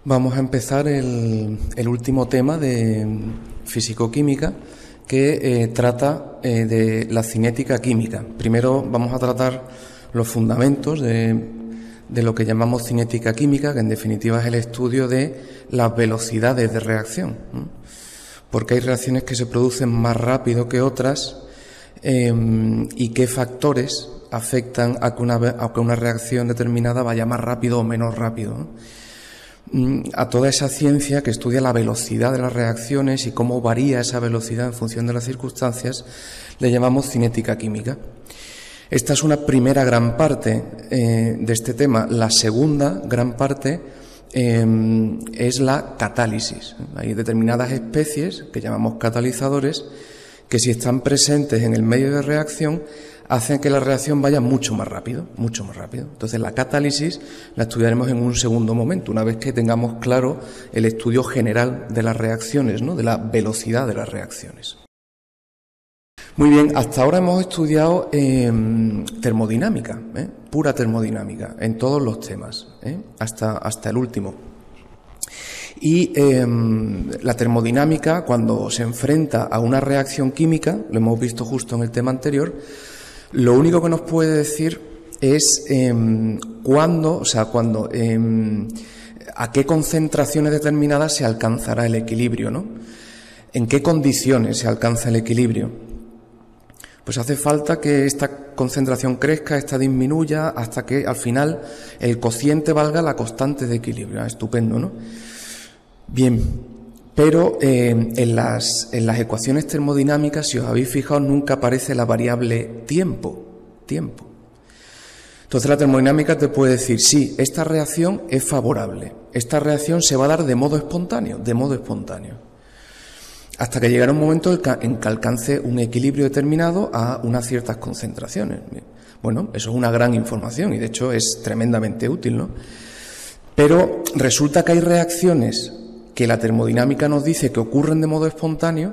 Vamos a empezar el último tema de fisicoquímica que trata de la cinética química. Primero vamos a tratar los fundamentos de lo que llamamos cinética química, que en definitiva es el estudio de las velocidades de reacción, ¿no? Porque hay reacciones que se producen más rápido que otras y qué factores afectan a que una reacción determinada vaya más rápido o menos rápido, ¿no? A toda esa ciencia que estudia la velocidad de las reacciones y cómo varía esa velocidad en función de las circunstancias, le llamamos cinética química. Esta es una primera gran parte de este tema. La segunda gran parte es la catálisis. Hay determinadas especies que llamamos catalizadores que, si están presentes en el medio de reacción, hacen que la reacción vaya mucho más rápido, mucho más rápido. Entonces la catálisis la estudiaremos en un segundo momento, una vez que tengamos claro el estudio general de las reacciones, ¿no? De la velocidad de las reacciones. Muy bien, hasta ahora hemos estudiado termodinámica, pura termodinámica, en todos los temas, hasta el último. Y la termodinámica, cuando se enfrenta a una reacción química, lo hemos visto justo en el tema anterior, lo único que nos puede decir es a qué concentraciones determinadas se alcanzará el equilibrio, ¿no? En qué condiciones se alcanza el equilibrio. Pues hace falta que esta concentración crezca, esta disminuya, hasta que al final el cociente valga la constante de equilibrio. Estupendo, ¿no? Bien. Pero en las ecuaciones termodinámicas, si os habéis fijado, nunca aparece la variable tiempo. Entonces la termodinámica te puede decir, sí, esta reacción es favorable, esta reacción se va a dar de modo espontáneo, hasta que llegará un momento en que alcance un equilibrio determinado a unas ciertas concentraciones. Bueno, eso es una gran información y de hecho es tremendamente útil, ¿no? Pero resulta que hay reacciones que la termodinámica nos dice que ocurren de modo espontáneo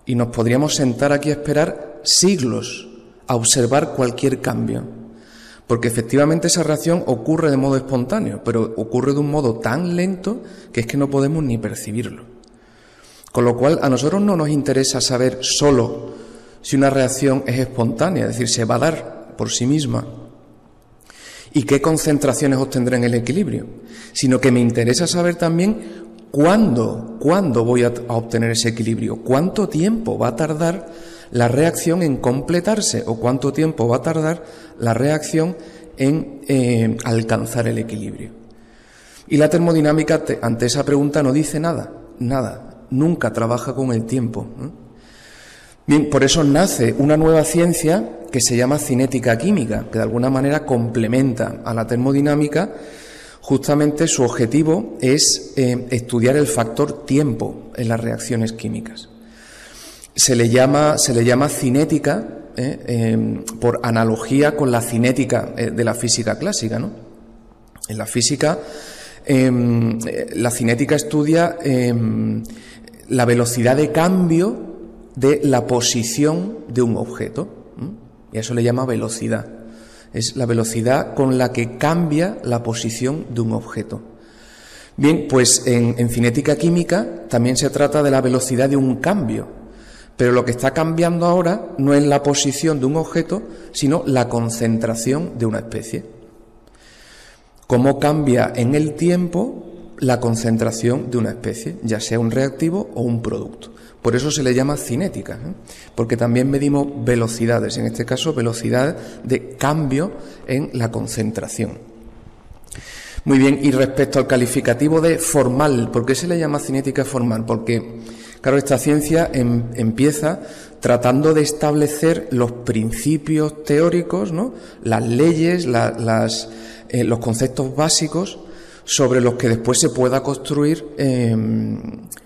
y nos podríamos sentar aquí a esperar siglos a observar cualquier cambio, porque efectivamente esa reacción ocurre de modo espontáneo, pero ocurre de un modo tan lento que es que no podemos ni percibirlo. Con lo cual a nosotros no nos interesa saber solo si una reacción es espontánea, es decir, se va a dar por sí misma, y qué concentraciones obtendrá en el equilibrio, sino que me interesa saber también ¿cuándo voy a obtener ese equilibrio? ¿Cuánto tiempo va a tardar la reacción en completarse? ¿O cuánto tiempo va a tardar la reacción en alcanzar el equilibrio? Y la termodinámica ante esa pregunta no dice nada, nunca trabaja con el tiempo, ¿no? Bien, por eso nace una nueva ciencia que se llama cinética química, que de alguna manera complementa a la termodinámica. Justamente su objetivo es estudiar el factor tiempo en las reacciones químicas. Se le llama cinética por analogía con la cinética de la física clásica, ¿no? En la física, la cinética estudia la velocidad de cambio de la posición de un objeto, y a eso le llama velocidad. Es la velocidad con la que cambia la posición de un objeto. Bien, pues en cinética química también se trata de la velocidad de un cambio, pero lo que está cambiando ahora no es la posición de un objeto, sino la concentración de una especie. Cómo cambia en el tiempo la concentración de una especie, ya sea un reactivo o un producto. Por eso se le llama cinética, porque también medimos velocidades, en este caso velocidad de cambio en la concentración. Muy bien, y respecto al calificativo de formal, ¿por qué se le llama cinética formal? Porque, claro, esta ciencia empieza tratando de establecer los principios teóricos, ¿no? Las leyes, los conceptos básicos sobre los que después se pueda construir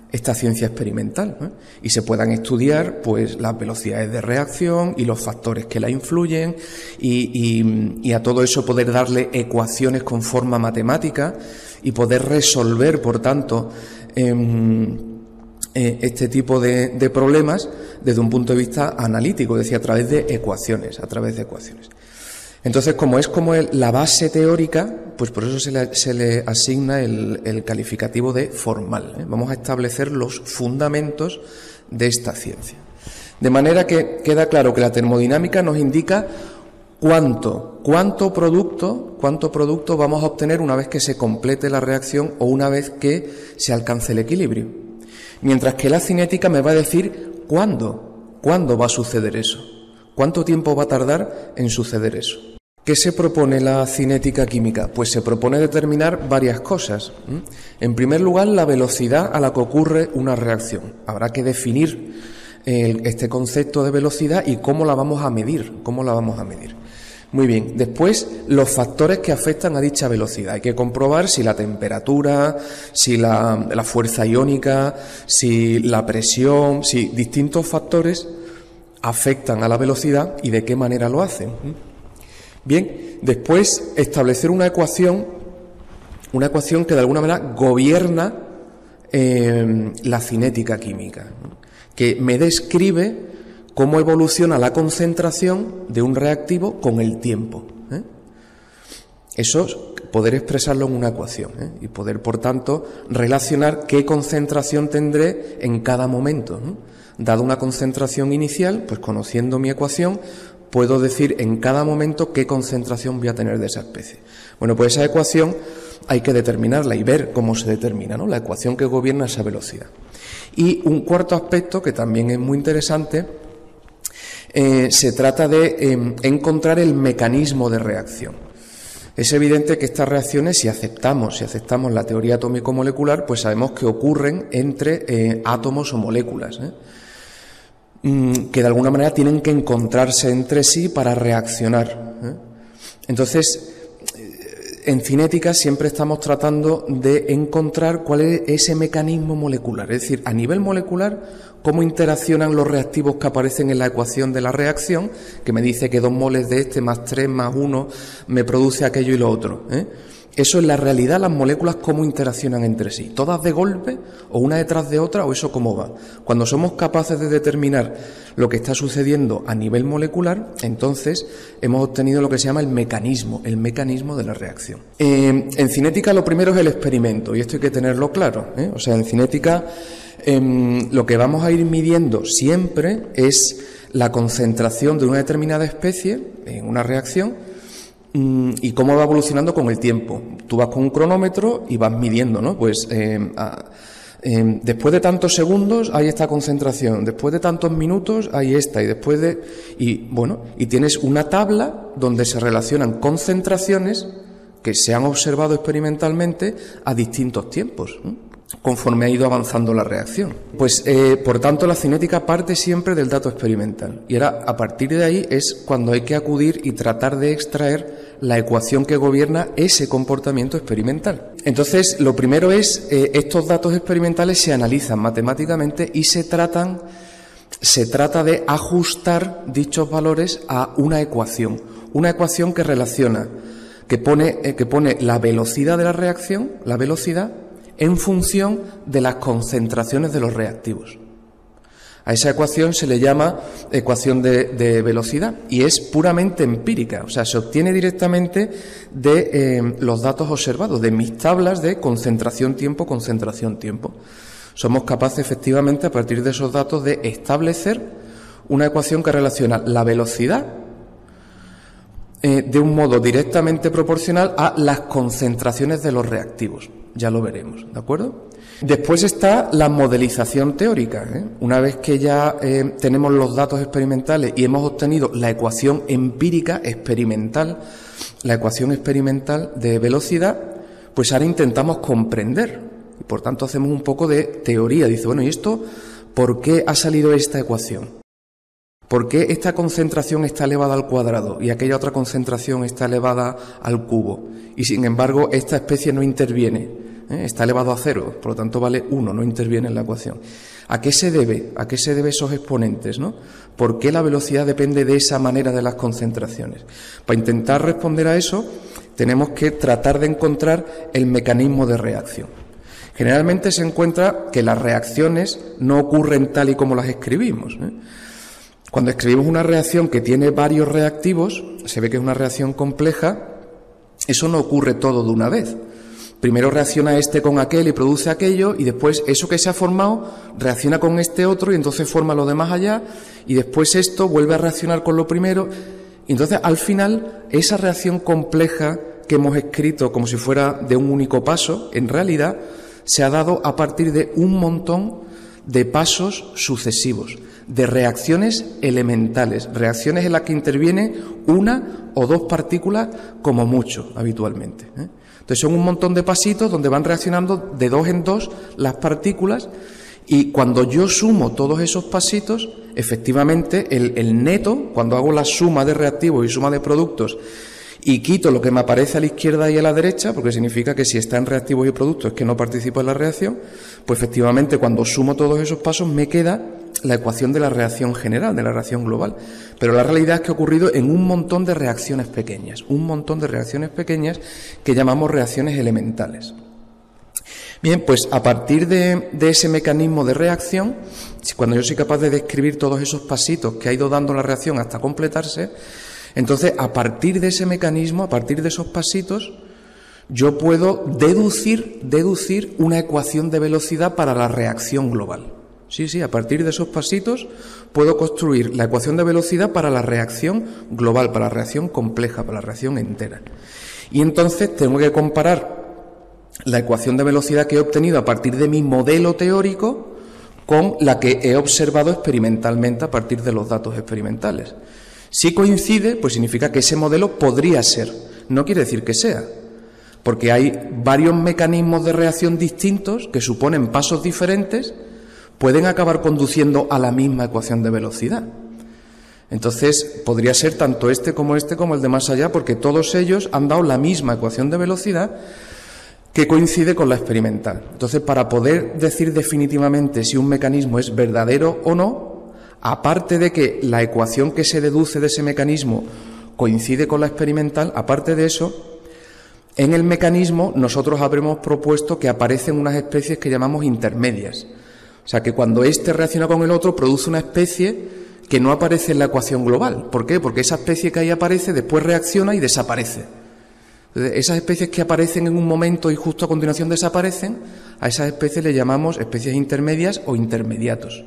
esta ciencia experimental, ¿no? Y se puedan estudiar pues las velocidades de reacción y los factores que la influyen y a todo eso poder darle ecuaciones con forma matemática y poder resolver, por tanto, este tipo de problemas desde un punto de vista analítico, es decir, a través de ecuaciones. Entonces, como es la base teórica, pues por eso se le asigna el calificativo de formal, ¿eh? Vamos a establecer los fundamentos de esta ciencia. De manera que queda claro que la termodinámica nos indica cuánto producto vamos a obtener una vez que se complete la reacción o una vez que se alcance el equilibrio. Mientras que la cinética me va a decir cuándo va a suceder eso, cuánto tiempo va a tardar en suceder eso. ¿Qué se propone la cinética química? Pues se propone determinar varias cosas. En primer lugar, la velocidad a la que ocurre una reacción. Habrá que definir este concepto de velocidad y cómo la vamos a medir. Muy bien, después los factores que afectan a dicha velocidad. Hay que comprobar si la temperatura, si la fuerza iónica, si la presión, si distintos factores afectan a la velocidad y de qué manera lo hacen. Bien, después establecer una ecuación que de alguna manera gobierna la cinética química, que me describe cómo evoluciona la concentración de un reactivo con el tiempo. Eso, poder expresarlo en una ecuación, y poder, por tanto, relacionar qué concentración tendré en cada momento. Dada una concentración inicial, pues conociendo mi ecuación, puedo decir en cada momento qué concentración voy a tener de esa especie. Bueno, pues esa ecuación hay que determinarla y ver cómo se determina, ¿no? La ecuación que gobierna esa velocidad. Y un cuarto aspecto, que también es muy interesante, se trata de encontrar el mecanismo de reacción. Es evidente que estas reacciones, si aceptamos la teoría atómico-molecular, pues sabemos que ocurren entre átomos o moléculas, que de alguna manera tienen que encontrarse entre sí para reaccionar. Entonces, en cinética siempre estamos tratando de encontrar cuál es ese mecanismo molecular, es decir, a nivel molecular, cómo interaccionan los reactivos que aparecen en la ecuación de la reacción, que me dice que 2 moles de este más 3 más 1 me produce aquello y lo otro. Eso en la realidad, las moléculas cómo interaccionan entre sí, todas de golpe o una detrás de otra, o eso cómo va. Cuando somos capaces de determinar lo que está sucediendo a nivel molecular, entonces hemos obtenido lo que se llama el mecanismo de la reacción. En cinética lo primero es el experimento, y esto hay que tenerlo claro, O sea, en cinética lo que vamos a ir midiendo siempre es la concentración de una determinada especie en una reacción y cómo va evolucionando con el tiempo. Tú vas con un cronómetro y vas midiendo, ¿no? Pues después de tantos segundos hay esta concentración, después de tantos minutos hay esta, y tienes una tabla donde se relacionan concentraciones que se han observado experimentalmente a distintos tiempos, conforme ha ido avanzando la reacción. Pues, por tanto, la cinética parte siempre del dato experimental. Y ahora, a partir de ahí, es cuando hay que acudir y tratar de extraer la ecuación que gobierna ese comportamiento experimental. Entonces, lo primero es, estos datos experimentales se analizan matemáticamente y se trata de ajustar dichos valores a una ecuación que relaciona, que pone la velocidad de la reacción, la velocidad, en función de las concentraciones de los reactivos. A esa ecuación se le llama ecuación de velocidad y es puramente empírica, o sea, se obtiene directamente de los datos observados, de mis tablas de concentración-tiempo. Somos capaces efectivamente a partir de esos datos de establecer una ecuación que relaciona la velocidad de un modo directamente proporcional a las concentraciones de los reactivos. Ya lo veremos, ¿de acuerdo? Después está la modelización teórica, Una vez que ya tenemos los datos experimentales y hemos obtenido la ecuación empírica experimental, la ecuación experimental de velocidad, pues ahora intentamos comprender y por tanto hacemos un poco de teoría. Dice, bueno, ¿y esto por qué ha salido esta ecuación? ¿Por qué esta concentración está elevada al cuadrado y aquella otra concentración está elevada al cubo? Y sin embargo, esta especie no interviene, está elevado a 0, por lo tanto vale 1, no interviene en la ecuación. ¿A qué se debe? ¿A qué se debe esos exponentes, no? ¿Por qué la velocidad depende de esa manera de las concentraciones? Para intentar responder a eso, tenemos que tratar de encontrar el mecanismo de reacción. Generalmente se encuentra que las reacciones no ocurren tal y como las escribimos, Cuando escribimos una reacción que tiene varios reactivos, se ve que es una reacción compleja, eso no ocurre todo de una vez. Primero reacciona este con aquel y produce aquello, y después eso que se ha formado reacciona con este otro y entonces forma lo de más allá, y después esto vuelve a reaccionar con lo primero. Y entonces al final esa reacción compleja que hemos escrito como si fuera de un único paso, en realidad se ha dado a partir de un montón de pasos sucesivos, de reacciones elementales, reacciones en las que interviene una o dos partículas como mucho habitualmente, ¿eh? Entonces son un montón de pasitos donde van reaccionando de dos en dos las partículas, y cuando yo sumo todos esos pasitos, efectivamente el neto, cuando hago la suma de reactivos y suma de productos y quito lo que me aparece a la izquierda y a la derecha, porque significa que si está en reactivos y productos es que no participo en la reacción, pues efectivamente cuando sumo todos esos pasos me queda la ecuación de la reacción general, de la reacción global. Pero la realidad es que ha ocurrido en un montón de reacciones pequeñas, que llamamos reacciones elementales. Bien, pues a partir de ese mecanismo de reacción, cuando yo soy capaz de describir todos esos pasitos que ha ido dando la reacción hasta completarse, entonces a partir de ese mecanismo, a partir de esos pasitos, yo puedo deducir una ecuación de velocidad para la reacción global. Sí, a partir de esos pasitos puedo construir la ecuación de velocidad para la reacción global, para la reacción compleja, para la reacción entera. Y entonces tengo que comparar la ecuación de velocidad que he obtenido a partir de mi modelo teórico con la que he observado experimentalmente a partir de los datos experimentales. Si coincide, pues significa que ese modelo podría ser, no quiere decir que sea, porque hay varios mecanismos de reacción distintos que suponen pasos diferentes, pueden acabar conduciendo a la misma ecuación de velocidad. Entonces, podría ser tanto este como el de más allá, porque todos ellos han dado la misma ecuación de velocidad que coincide con la experimental. Entonces, para poder decir definitivamente si un mecanismo es verdadero o no, aparte de que la ecuación que se deduce de ese mecanismo coincide con la experimental, aparte de eso, en el mecanismo nosotros habremos propuesto que aparecen unas especies que llamamos intermedias. O sea, que cuando este reacciona con el otro produce una especie que no aparece en la ecuación global. ¿Por qué? Porque esa especie que ahí aparece después reacciona y desaparece. Entonces, esas especies que aparecen en un momento y justo a continuación desaparecen, a esas especies le llamamos especies intermedias o intermediatos.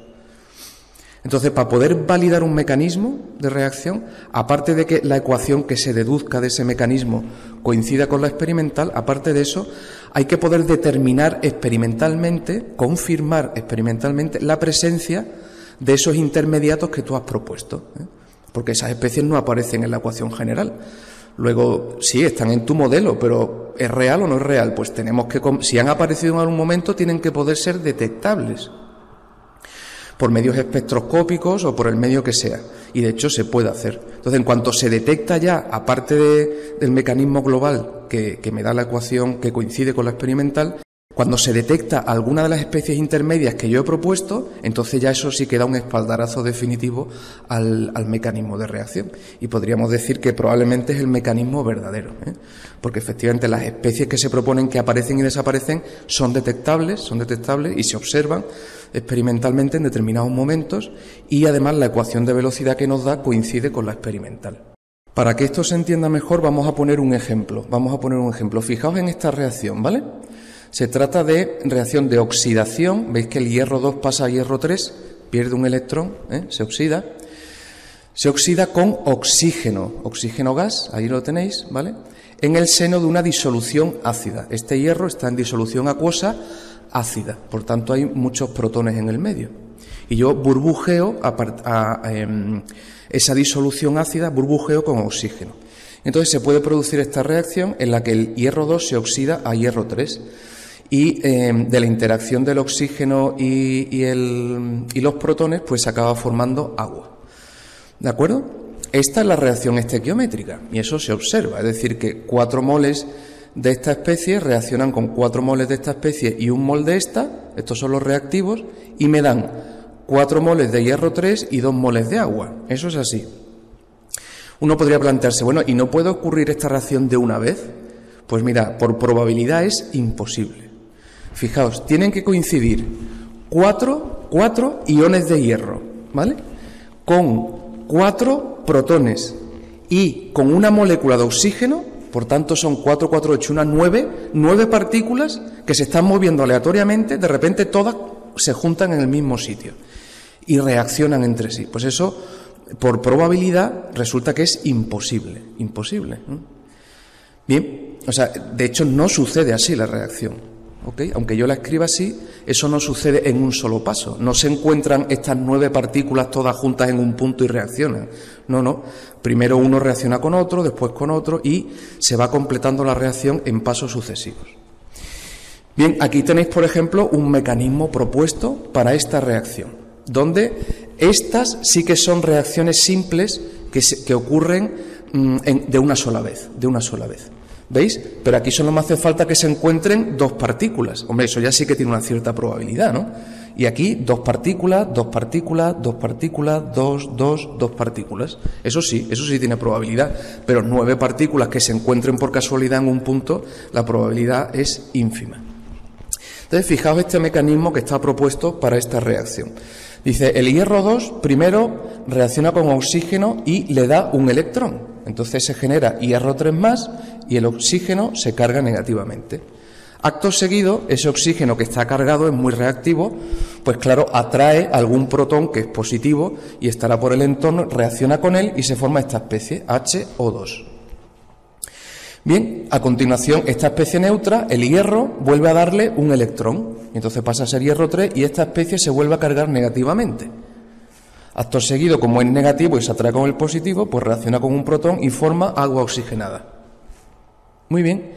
Entonces, para poder validar un mecanismo de reacción, aparte de que la ecuación que se deduzca de ese mecanismo coincida con la experimental, aparte de eso, hay que poder determinar experimentalmente, confirmar experimentalmente la presencia de esos intermediatos que tú has propuesto, ¿eh? Porque esas especies no aparecen en la ecuación general. Luego, sí, están en tu modelo, pero ¿es real o no es real? Pues tenemos que, si han aparecido en algún momento, tienen que poder ser detectables por medios espectroscópicos o por el medio que sea. Y de hecho se puede hacer. Entonces, en cuanto se detecta ya, aparte del mecanismo global que me da la ecuación que coincide con la experimental, cuando se detecta alguna de las especies intermedias que yo he propuesto, entonces ya eso sí que da un espaldarazo definitivo al mecanismo de reacción. Y podríamos decir que probablemente es el mecanismo verdadero, ¿eh? Porque efectivamente las especies que se proponen que aparecen y desaparecen son detectables y se observan experimentalmente en determinados momentos, y además la ecuación de velocidad que nos da coincide con la experimental. Para que esto se entienda mejor vamos a poner un ejemplo. Fijaos en esta reacción, ¿vale? Se trata de reacción de oxidación. Veis que el hierro 2 pasa a hierro 3, pierde un electrón, se oxida. Se oxida con oxígeno gas, ahí lo tenéis, ¿vale? En el seno de una disolución ácida. Este hierro está en disolución acuosa ácida, por tanto hay muchos protones en el medio. Y yo burbujeo esa disolución ácida, burbujeo con oxígeno. Entonces se puede producir esta reacción en la que el hierro 2 se oxida a hierro 3. Y de la interacción del oxígeno y los protones, pues se acaba formando agua. ¿De acuerdo? Esta es la reacción estequiométrica, y eso se observa. Es decir, que 4 moles de esta especie reaccionan con 4 moles de esta especie y 1 mol de esta, estos son los reactivos, y me dan 4 moles de hierro 3 y 2 moles de agua. Eso es así. Uno podría plantearse, bueno, ¿y no puede ocurrir esta reacción de una vez? Pues mira, por probabilidad es imposible. Fijaos, tienen que coincidir 4 iones de hierro, ¿vale? con 4 protones y con una molécula de oxígeno. Por tanto, son 4, 4, 8, unas 9 partículas que se están moviendo aleatoriamente, de repente todas se juntan en el mismo sitio y reaccionan entre sí. Pues eso, por probabilidad, resulta que es imposible. Bien, o sea, de hecho no sucede así la reacción, ¿ok? Aunque yo la escriba así, eso no sucede en un solo paso. No se encuentran estas 9 partículas todas juntas en un punto y reaccionan. No. Primero uno reacciona con otro, después con otro y se va completando la reacción en pasos sucesivos. Bien, aquí tenéis, por ejemplo, un mecanismo propuesto para esta reacción, donde estas sí que son reacciones simples que ocurren de una sola vez. ¿Veis? Pero aquí solo me hace falta que se encuentren 2 partículas. Hombre, eso ya sí que tiene una cierta probabilidad, ¿no? Y aquí 2 partículas, 2 partículas, 2 partículas, 2 partículas. Eso sí tiene probabilidad. Pero 9 partículas que se encuentren por casualidad en un punto, la probabilidad es ínfima. Entonces, fijaos este mecanismo que está propuesto para esta reacción. Dice, el hierro 2 primero reacciona con oxígeno y le da un electrón. Entonces se genera hierro 3 más y el oxígeno se carga negativamente. Acto seguido, ese oxígeno que está cargado es muy reactivo, pues claro, atrae algún protón que es positivo y estará por el entorno, reacciona con él y se forma esta especie, HO2. Bien, a continuación, esta especie neutra, el hierro, vuelve a darle un electrón. Entonces pasa a ser hierro 3 y esta especie se vuelve a cargar negativamente. Acto seguido, como es negativo y se atrae con el positivo, pues reacciona con un protón y forma agua oxigenada. Muy bien.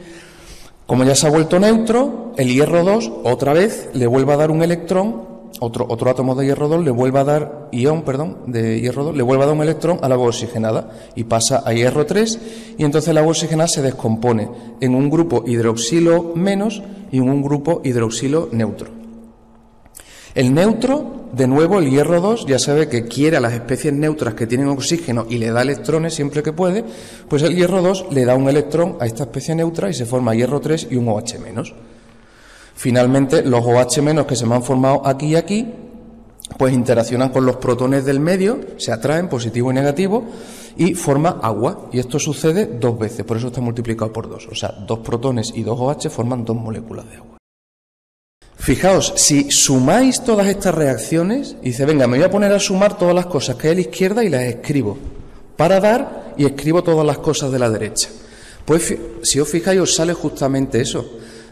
Como ya se ha vuelto neutro, el hierro 2 otra vez le vuelve a dar un electrón, otro átomo de hierro 2 le vuelve a dar de hierro 2, le vuelve a dar un electrón al agua oxigenada y pasa a hierro 3 y entonces el agua oxigenada se descompone en un grupo hidroxilo menos y en un grupo hidroxilo neutro. El neutro, de nuevo, el hierro 2, ya sabe que quiere a las especies neutras que tienen oxígeno y le da electrones siempre que puede, pues el hierro 2 le da un electrón a esta especie neutra y se forma hierro 3 y un OH-. Finalmente, los OH- que se me han formado aquí y aquí, pues interaccionan con los protones del medio, se atraen, positivo y negativo, y forma agua. Y esto sucede 2 veces, por eso está multiplicado por 2. O sea, 2 protones y 2 OH forman 2 moléculas de agua. Fijaos, si sumáis todas estas reacciones, y dice, venga, me voy a poner a sumar todas las cosas que hay a la izquierda y las escribo, para dar y escribo todas las cosas de la derecha. Pues si os fijáis, os sale justamente eso.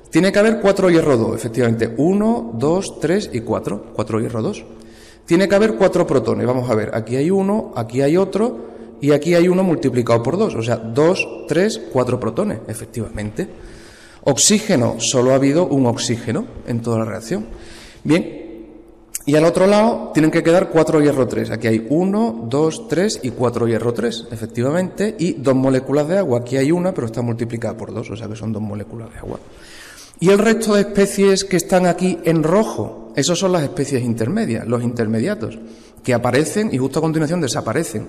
Tiene que haber 4 hierro 2, efectivamente. 1, 2, 3 y 4. 4 hierro 2. Tiene que haber 4 protones. Vamos a ver, aquí hay uno, aquí hay otro, y aquí hay uno multiplicado por 2. O sea, 2, 3, 4 protones, efectivamente. Oxígeno, solo ha habido un oxígeno en toda la reacción. Bien, y al otro lado tienen que quedar 4 hierro 3. Aquí hay 1, 2, 3 y 4 hierro 3, efectivamente, y 2 moléculas de agua. Aquí hay una, pero está multiplicada por 2, o sea que son 2 moléculas de agua. Y el resto de especies que están aquí en rojo, esos son las especies intermedias, los intermediatos, que aparecen y justo a continuación desaparecen.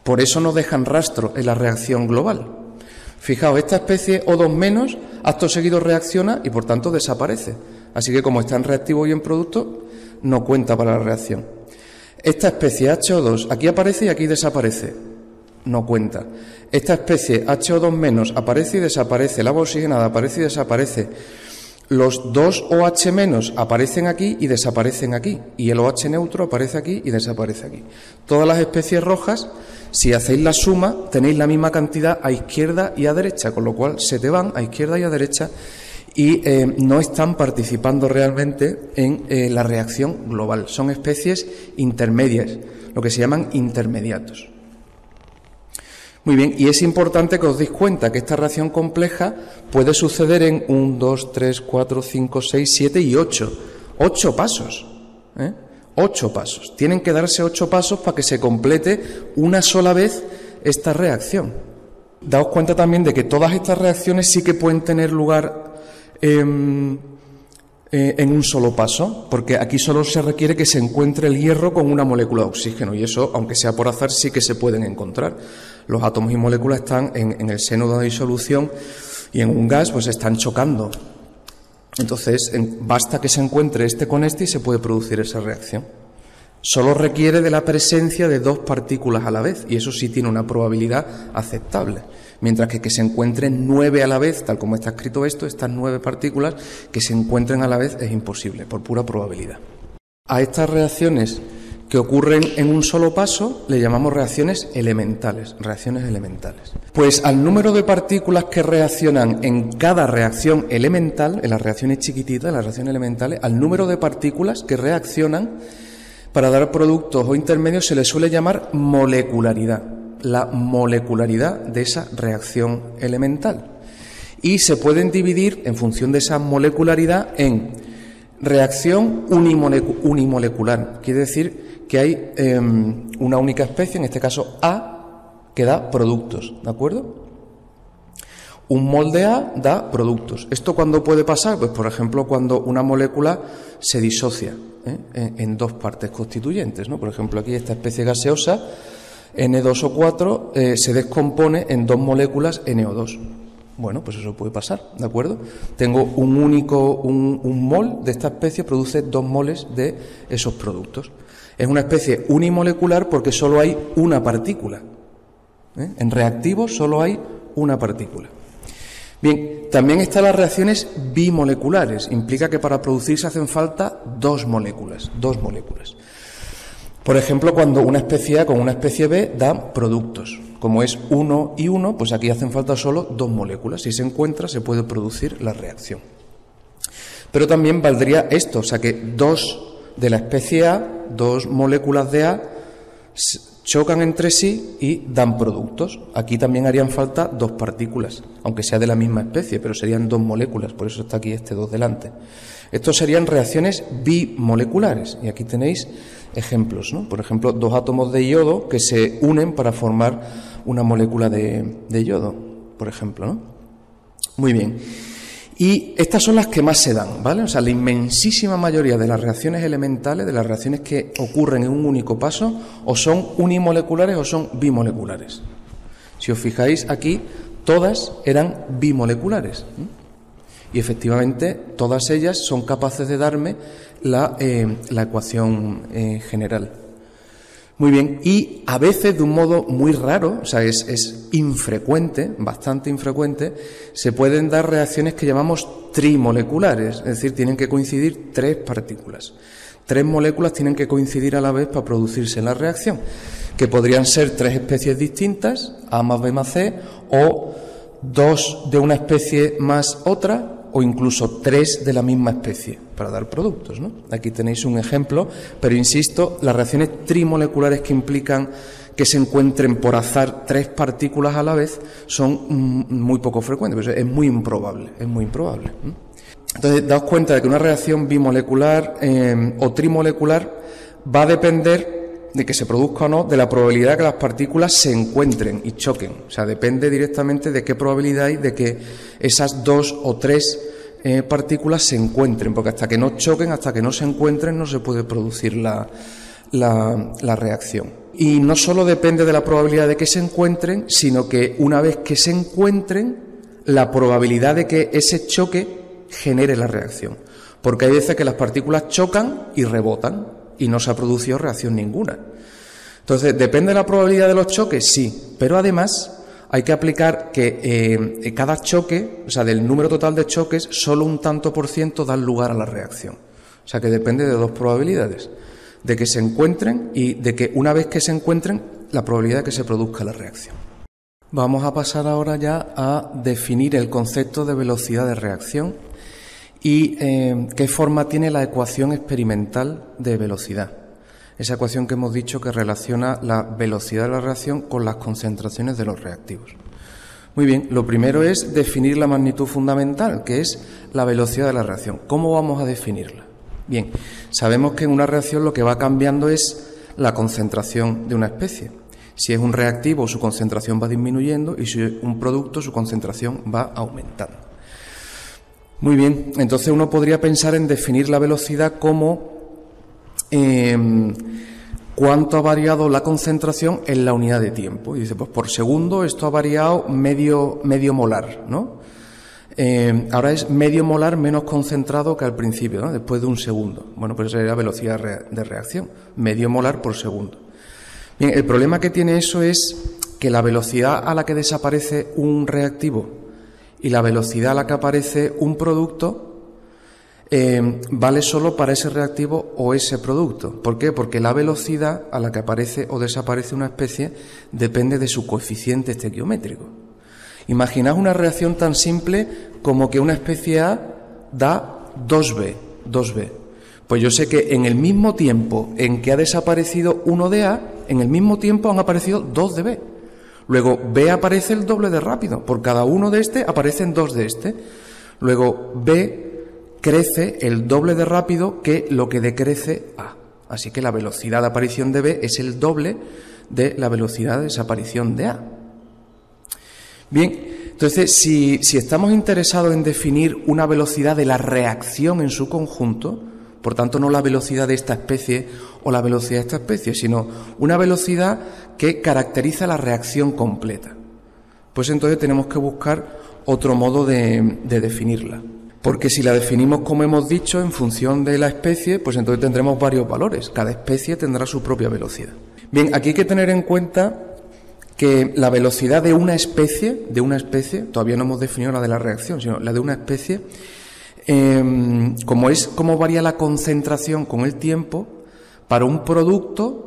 Por eso no dejan rastro en la reacción global. Fijaos, esta especie O2-, acto seguido reacciona y por tanto desaparece. Así que como está en reactivo y en producto, no cuenta para la reacción. Esta especie HO2 aquí aparece y aquí desaparece. No cuenta. Esta especie HO2- aparece y desaparece. El agua oxigenada aparece y desaparece. Los 2 OH- aparecen aquí y desaparecen aquí. Y el OH neutro aparece aquí y desaparece aquí. Todas las especies rojas, si hacéis la suma, tenéis la misma cantidad a izquierda y a derecha, con lo cual se te van a izquierda y a derecha y no están participando realmente en la reacción global. Son especies intermedias, lo que se llaman intermediatos. Muy bien, y es importante que os deis cuenta que esta reacción compleja puede suceder en 1, 2, 3, 4, 5, 6, 7 y 8. 8 pasos. 8 pasos. Tienen que darse 8 pasos para que se complete una sola vez esta reacción. Daos cuenta también de que todas estas reacciones sí que pueden tener lugar en un solo paso, porque aquí solo se requiere que se encuentre el hierro con una molécula de oxígeno, y eso, aunque sea por azar, sí que se pueden encontrar. Los átomos y moléculas están en el seno de una disolución y en un gas pues están chocando. Entonces, basta que se encuentre este con este y se puede producir esa reacción. Solo requiere de la presencia de dos partículas a la vez, y eso sí tiene una probabilidad aceptable. Mientras que se encuentren 9 a la vez, tal como está escrito esto, estas 9 partículas que se encuentren a la vez es imposible, por pura probabilidad. A estas reacciones que ocurren en un solo paso le llamamos reacciones elementales, Pues al número de partículas que reaccionan en cada reacción elemental, en las reacciones chiquititas, en las reacciones elementales, al número de partículas que reaccionan para dar productos o intermedios se le suele llamar molecularidad, la molecularidad de esa reacción elemental. Y se pueden dividir, en función de esa molecularidad, en reacción unimolecular. Quiere decir que hay una única especie, en este caso A, que da productos, ¿de acuerdo? Un mol de A da productos. ¿Esto cuándo puede pasar? Pues, por ejemplo, cuando una molécula se disocia en dos partes constituyentes, ¿no? Por ejemplo, aquí esta especie gaseosa, N2O4, se descompone en dos moléculas NO2. Bueno, pues eso puede pasar, ¿de acuerdo? Tengo un mol de esta especie, produce 2 moles de esos productos. Es una especie unimolecular porque solo hay una partícula. En reactivos solo hay una partícula. Bien, también están las reacciones bimoleculares. Implica que para producirse hacen falta 2 moléculas. Por ejemplo, cuando una especie A con una especie B dan productos. Como es 1 y 1, pues aquí hacen falta solo 2 moléculas. Si se encuentra, se puede producir la reacción. Pero también valdría esto, o sea que 2 de la especie A, 2 moléculas de A, chocan entre sí y dan productos. Aquí también harían falta 2 partículas, aunque sea de la misma especie, pero serían 2 moléculas, por eso está aquí este 2 delante. Estos serían reacciones bimoleculares, y aquí tenéis ejemplos, ¿no? Por ejemplo, 2 átomos de yodo que se unen para formar una molécula de yodo, por ejemplo, ¿no? Muy bien. Y estas son las que más se dan, ¿vale? O sea, la inmensísima mayoría de las reacciones elementales, de las reacciones que ocurren en un único paso, o son unimoleculares o son bimoleculares. Si os fijáis aquí, todas eran bimoleculares. Y efectivamente, todas ellas son capaces de darme la ecuación general. Muy bien, y a veces de un modo muy raro, o sea, es infrecuente, bastante infrecuente, se pueden dar reacciones que llamamos trimoleculares, es decir, tienen que coincidir 3 partículas. 3 moléculas tienen que coincidir a la vez para producirse la reacción, que podrían ser 3 especies distintas, A más B más C, o 2 de una especie más otra, o incluso 3 de la misma especie, para dar productos, ¿no? Aquí tenéis un ejemplo, pero insisto, las reacciones trimoleculares que implican que se encuentren por azar 3 partículas a la vez son muy poco frecuentes, pero es muy improbable, Entonces, daos cuenta de que una reacción bimolecular o trimolecular va a depender de que se produzca o no de la probabilidad de que las partículas se encuentren y choquen. O sea, depende directamente de qué probabilidad hay de que esas 2 o 3 partículas se encuentren, porque hasta que no choquen, hasta que no se encuentren, no se puede producir la reacción. Y no solo depende de la probabilidad de que se encuentren, sino que una vez que se encuentren, la probabilidad de que ese choque genere la reacción. Porque hay veces que las partículas chocan y rebotan, y no se ha producido reacción ninguna. Entonces, ¿depende de la probabilidad de los choques? Sí, pero además hay que aplicar que cada choque, o sea, del número total de choques, solo un tanto por ciento dan lugar a la reacción. O sea, que depende de 2 probabilidades, de que se encuentren y de que una vez que se encuentren, la probabilidad de que se produzca la reacción. Vamos a pasar ahora ya a definir el concepto de velocidad de reacción y qué forma tiene la ecuación experimental de velocidad. Esa ecuación que hemos dicho que relaciona la velocidad de la reacción con las concentraciones de los reactivos. Muy bien, lo primero es definir la magnitud fundamental, que es la velocidad de la reacción. ¿Cómo vamos a definirla? Bien, sabemos que en una reacción lo que va cambiando es la concentración de una especie. Si es un reactivo, su concentración va disminuyendo, y si es un producto, su concentración va aumentando. Muy bien, entonces uno podría pensar en definir la velocidad como cuánto ha variado la concentración en la unidad de tiempo. Y dice, pues por segundo esto ha variado medio molar, ¿no? ahora es medio molar menos concentrado que al principio, ¿no? Después de un segundo. Bueno, pues esa es la velocidad de reacción, medio molar por segundo. Bien, el problema que tiene eso es que la velocidad a la que desaparece un reactivo y la velocidad a la que aparece un producto vale solo para ese reactivo o ese producto. ¿Por qué? Porque la velocidad a la que aparece o desaparece una especie depende de su coeficiente estequiométrico. Imaginad una reacción tan simple como que una especie A da 2B. Pues yo sé que en el mismo tiempo en que ha desaparecido uno de A, en el mismo tiempo han aparecido 2 de B. Luego B aparece el doble de rápido. Por cada uno de este aparecen 2 de este. Luego B crece el doble de rápido que lo que decrece A. Así que la velocidad de aparición de B es el doble de la velocidad de desaparición de A. Bien, entonces si estamos interesados en definir una velocidad de la reacción en su conjunto, por tanto no la velocidad de esta especie o la velocidad de esta especie, sino una velocidad que caracteriza la reacción completa, pues entonces tenemos que buscar otro modo de definirla. Porque si la definimos como hemos dicho en función de la especie, pues entonces tendremos varios valores. Cada especie tendrá su propia velocidad. Bien, aquí hay que tener en cuenta que la velocidad de una especie, todavía no hemos definido la de la reacción, sino la de una especie, como varía la concentración con el tiempo, para un producto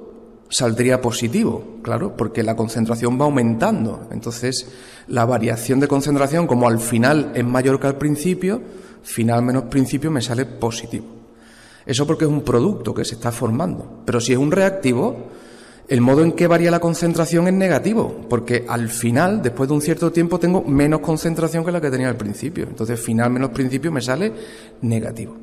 saldría positivo, claro, porque la concentración va aumentando. Entonces, la variación de concentración, como al final es mayor que al principio, final menos principio me sale positivo. Eso porque es un producto que se está formando. Pero si es un reactivo, el modo en que varía la concentración es negativo, porque al final, después de un cierto tiempo, tengo menos concentración que la que tenía al principio. Entonces, final menos principio me sale negativo.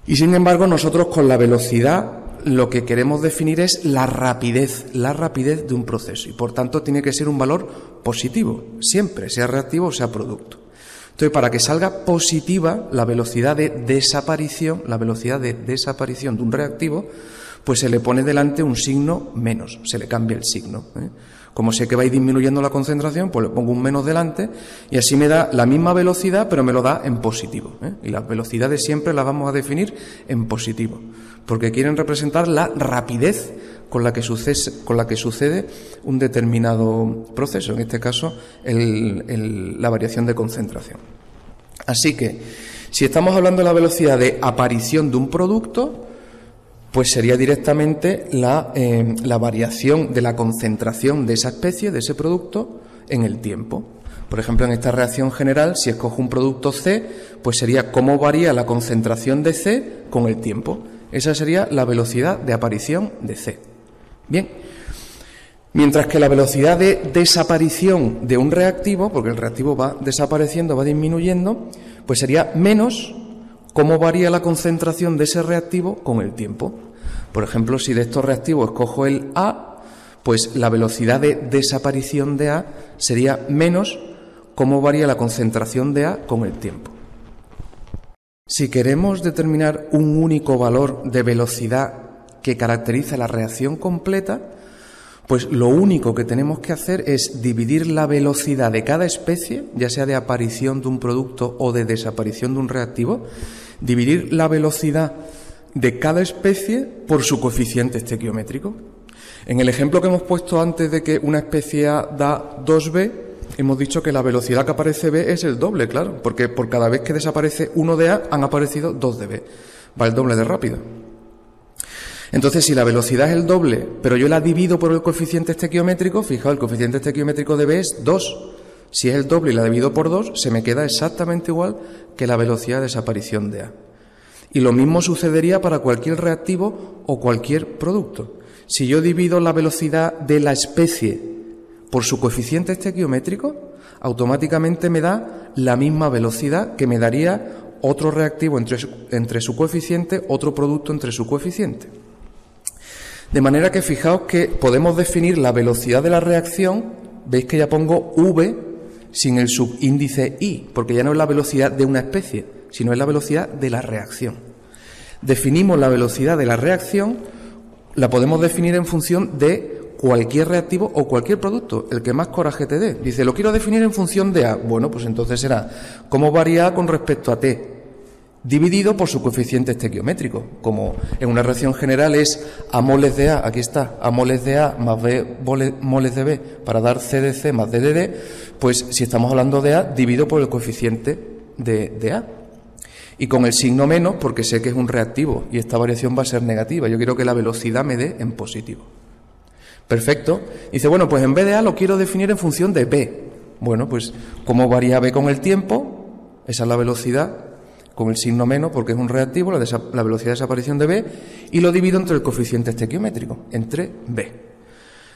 Y sin embargo, nosotros con la velocidad lo que queremos definir es la rapidez de un proceso. Y por tanto, tiene que ser un valor positivo, siempre, sea reactivo o sea producto. Entonces, para que salga positiva la velocidad de desaparición de un reactivo, pues se le pone delante un signo menos, se le cambia el signo. Como sé que va a ir disminuyendo la concentración, pues le pongo un menos delante y así me da la misma velocidad, pero me lo da en positivo. Y las velocidades siempre las vamos a definir en positivo, porque quieren representar la rapidez con la que sucede un determinado proceso, en este caso la variación de concentración. Así que, si estamos hablando de la velocidad de aparición de un producto, pues sería directamente la variación de la concentración de esa especie, de ese producto, en el tiempo. Por ejemplo, en esta reacción general, si escojo un producto C, pues sería cómo varía la concentración de C con el tiempo. Esa sería la velocidad de aparición de C. Bien, mientras que la velocidad de desaparición de un reactivo, porque el reactivo va desapareciendo, va disminuyendo, pues sería menos cómo varía la concentración de ese reactivo con el tiempo. Por ejemplo, si de estos reactivos escojo el A, pues la velocidad de desaparición de A sería menos cómo varía la concentración de A con el tiempo. Si queremos determinar un único valor de velocidad que caracteriza la reacción completa, pues lo único que tenemos que hacer es dividir la velocidad de cada especie, ya sea de aparición de un producto o de desaparición de un reactivo, dividir la velocidad de cada especie por su coeficiente estequiométrico. En el ejemplo que hemos puesto antes de que una especie A da 2B, hemos dicho que la velocidad que aparece B es el doble, claro, porque por cada vez que desaparece uno de A han aparecido 2 de B. Va el doble de rápido. Entonces, si la velocidad es el doble, pero yo la divido por el coeficiente estequiométrico, fijaos, el coeficiente estequiométrico de B es 2. Si es el doble y la divido por 2, se me queda exactamente igual que la velocidad de desaparición de A. Y lo mismo sucedería para cualquier reactivo o cualquier producto. Si yo divido la velocidad de la especie por su coeficiente estequiométrico, automáticamente me da la misma velocidad que me daría otro reactivo entre su coeficiente, otro producto entre su coeficiente. De manera que fijaos que podemos definir la velocidad de la reacción, veis que ya pongo V sin el subíndice I, porque ya no es la velocidad de una especie, sino es la velocidad de la reacción. Definimos la velocidad de la reacción, la podemos definir en función de cualquier reactivo o cualquier producto, el que más coraje te dé. Dice, lo quiero definir en función de A. Bueno, pues entonces será cómo varía A con respecto a T, dividido por su coeficiente estequiométrico. Como en una reacción general es A moles de A, aquí está, A moles de A más B moles de B para dar C de C más D de D, pues si estamos hablando de A, divido por el coeficiente de A. Y con el signo menos, porque sé que es un reactivo y esta variación va a ser negativa. Yo quiero que la velocidad me dé en positivo. Perfecto. Dice, bueno, pues en vez de A lo quiero definir en función de B. Bueno, pues ¿cómo varía B con el tiempo? Esa es la velocidad con el signo menos, porque es un reactivo, la velocidad de desaparición de B, y lo divido entre el coeficiente estequiométrico, entre B.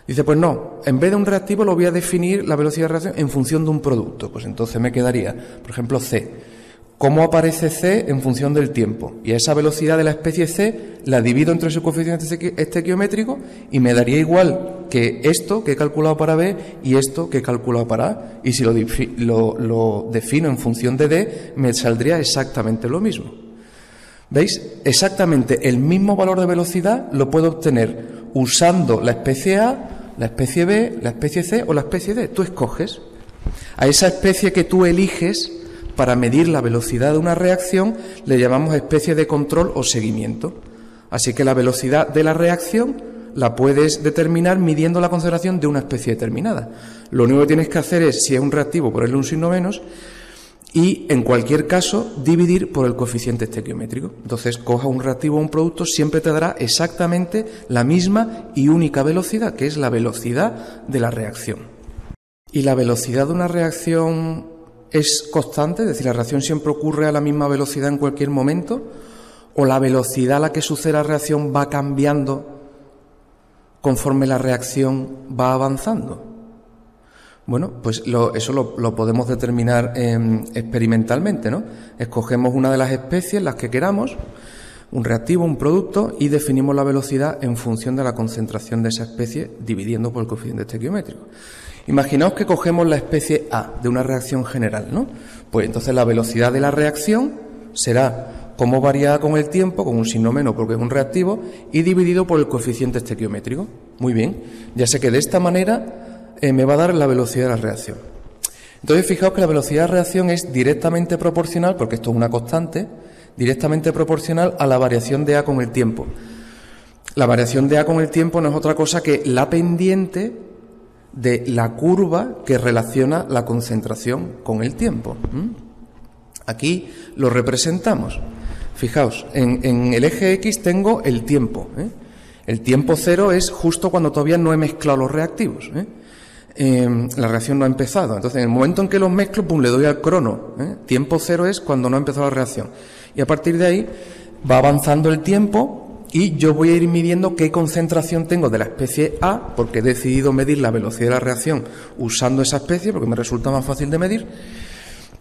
Dice, pues no, en vez de un reactivo lo voy a definir la velocidad de reacción en función de un producto. Pues entonces me quedaría, por ejemplo, C. ¿Cómo aparece C en función del tiempo? Y a esa velocidad de la especie C la divido entre su coeficiente estequiométrico y me daría igual que esto que he calculado para B y esto que he calculado para A. Y si lo defino en función de D, me saldría exactamente lo mismo. ¿Veis? Exactamente el mismo valor de velocidad lo puedo obtener usando la especie A, la especie B, la especie C o la especie D. Tú escoges. A esa especie que tú eliges para medir la velocidad de una reacción le llamamos especie de control o seguimiento. Así que la velocidad de la reacción la puedes determinar midiendo la concentración de una especie determinada. Lo único que tienes que hacer es, si es un reactivo, ponerle un signo menos y, en cualquier caso, dividir por el coeficiente estequiométrico. Entonces, coja un reactivo o un producto, siempre te dará exactamente la misma y única velocidad, que es la velocidad de la reacción. Y la velocidad de una reacción es constante, es decir, la reacción siempre ocurre a la misma velocidad en cualquier momento, o la velocidad a la que sucede la reacción va cambiando conforme la reacción va avanzando. Bueno, pues eso lo podemos determinar experimentalmente, ¿no? Escogemos una de las especies, las que queramos, un reactivo, un producto, y definimos la velocidad en función de la concentración de esa especie, dividiendo por el coeficiente estequiométrico. Imaginaos que cogemos la especie A de una reacción general, ¿no? Pues entonces la velocidad de la reacción será cómo varía con el tiempo, con un signo menos porque es un reactivo, y dividido por el coeficiente estequiométrico. Muy bien, ya sé que de esta manera me va a dar la velocidad de la reacción. Entonces fijaos que la velocidad de reacción es directamente proporcional, porque esto es una constante, directamente proporcional a la variación de A con el tiempo. La variación de A con el tiempo no es otra cosa que la pendiente de la curva que relaciona la concentración con el tiempo. Aquí lo representamos. Fijaos, en el eje X tengo el tiempo. El tiempo cero es justo cuando todavía no he mezclado los reactivos. La reacción no ha empezado. Entonces, en el momento en que los mezclo, pum, le doy al crono. Tiempo cero es cuando no ha empezado la reacción. Y a partir de ahí va avanzando el tiempo y yo voy a ir midiendo qué concentración tengo de la especie A, porque he decidido medir la velocidad de la reacción usando esa especie, porque me resulta más fácil de medir.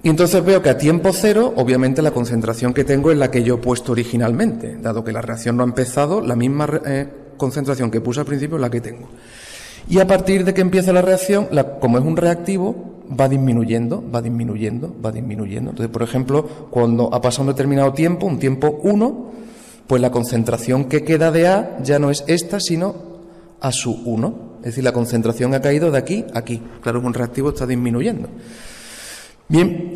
Y entonces veo que a tiempo cero, obviamente la concentración que tengo es la que yo he puesto originalmente. Dado que la reacción no ha empezado, la misma concentración que puse al principio es la que tengo. Y a partir de que empieza la reacción, como es un reactivo, va disminuyendo, va disminuyendo, va disminuyendo. Entonces, por ejemplo, cuando ha pasado un determinado tiempo, un tiempo 1, pues la concentración que queda de A ya no es esta, sino a su 1. Es decir, la concentración ha caído de aquí a aquí. Claro que un reactivo está disminuyendo. Bien,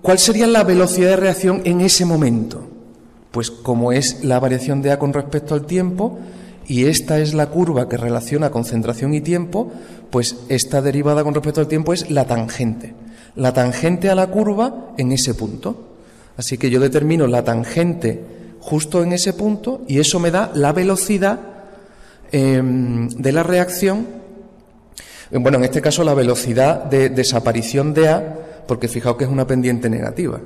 ¿cuál sería la velocidad de reacción en ese momento? Pues como es la variación de A con respecto al tiempo, y esta es la curva que relaciona concentración y tiempo, pues esta derivada con respecto al tiempo es la tangente. La tangente a la curva en ese punto. Así que yo determino la tangente justo en ese punto y eso me da la velocidad de la reacción. Bueno, en este caso la velocidad de desaparición de A, porque fijaos que es una pendiente negativa.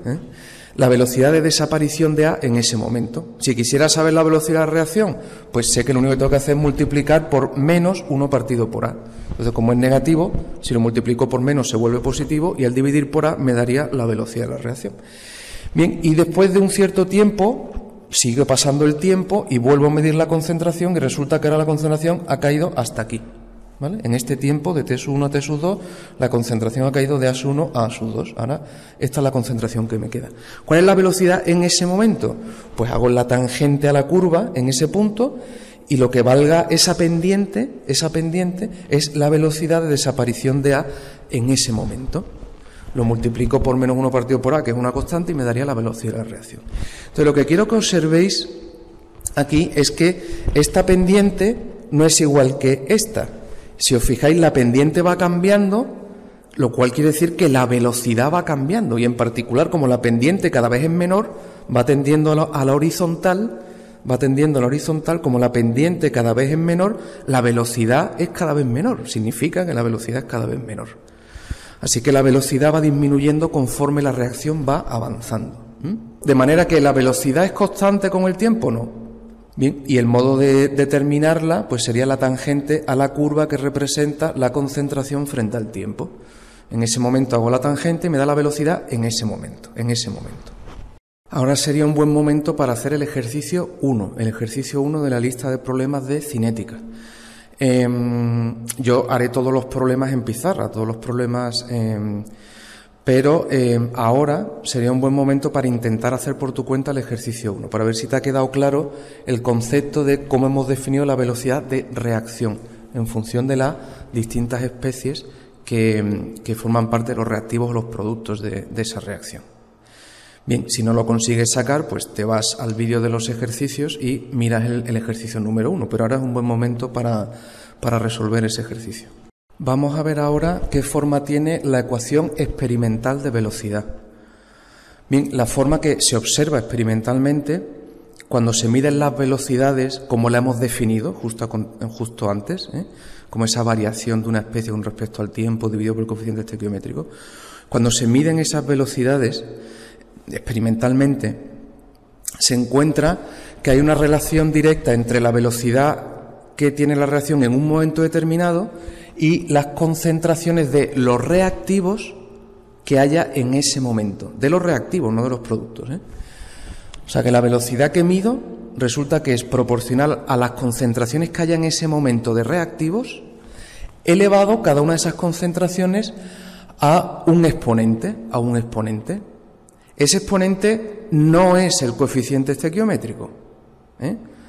La velocidad de desaparición de A en ese momento. Si quisiera saber la velocidad de la reacción, pues sé que lo único que tengo que hacer es multiplicar por menos 1 partido por A. Entonces, como es negativo, si lo multiplico por menos se vuelve positivo y al dividir por A me daría la velocidad de la reacción. Bien, y después de un cierto tiempo, sigue pasando el tiempo y vuelvo a medir la concentración y resulta que ahora la concentración ha caído hasta aquí. ¿Vale? En este tiempo de T1 a T2, la concentración ha caído de A1 a A2. Ahora, esta es la concentración que me queda. ¿Cuál es la velocidad en ese momento? Pues hago la tangente a la curva en ese punto y lo que valga esa pendiente es la velocidad de desaparición de A en ese momento. Lo multiplico por menos 1 partido por A, que es una constante, y me daría la velocidad de la reacción. Entonces, lo que quiero que observéis aquí es que esta pendiente no es igual que esta. Si os fijáis, la pendiente va cambiando, lo cual quiere decir que la velocidad va cambiando, y en particular, como la pendiente cada vez es menor, va tendiendo a la horizontal, como la pendiente cada vez es menor, la velocidad es cada vez menor, significa que la velocidad es cada vez menor. Así que la velocidad va disminuyendo conforme la reacción va avanzando. De manera que la velocidad es constante con el tiempo, ¿no? Bien, y el modo de determinarla pues sería la tangente a la curva que representa la concentración frente al tiempo. En ese momento hago la tangente y me da la velocidad en ese momento. Ahora sería un buen momento para hacer el ejercicio 1, de la lista de problemas de cinética. Yo haré todos los problemas en pizarra, pero ahora sería un buen momento para intentar hacer por tu cuenta el ejercicio 1, para ver si te ha quedado claro el concepto de cómo hemos definido la velocidad de reacción en función de las distintas especies que forman parte de los reactivos o los productos de esa reacción. Bien, si no lo consigues sacar, pues te vas al vídeo de los ejercicios y miras el ejercicio número 1, pero ahora es un buen momento para resolver ese ejercicio. Vamos a ver ahora qué forma tiene la ecuación experimental de velocidad. Bien, la forma que se observa experimentalmente cuando se miden las velocidades como la hemos definido justo antes, como esa variación de una especie con respecto al tiempo dividido por el coeficiente estequiométrico. Cuando se miden esas velocidades experimentalmente, se encuentra que hay una relación directa entre la velocidad que tiene la reacción en un momento determinado y las concentraciones de los reactivos que haya en ese momento. De los reactivos, no de los productos, O sea que la velocidad que mido resulta que es proporcional a las concentraciones que haya en ese momento de reactivos, elevado cada una de esas concentraciones a un exponente. Ese exponente no es el coeficiente estequiométrico.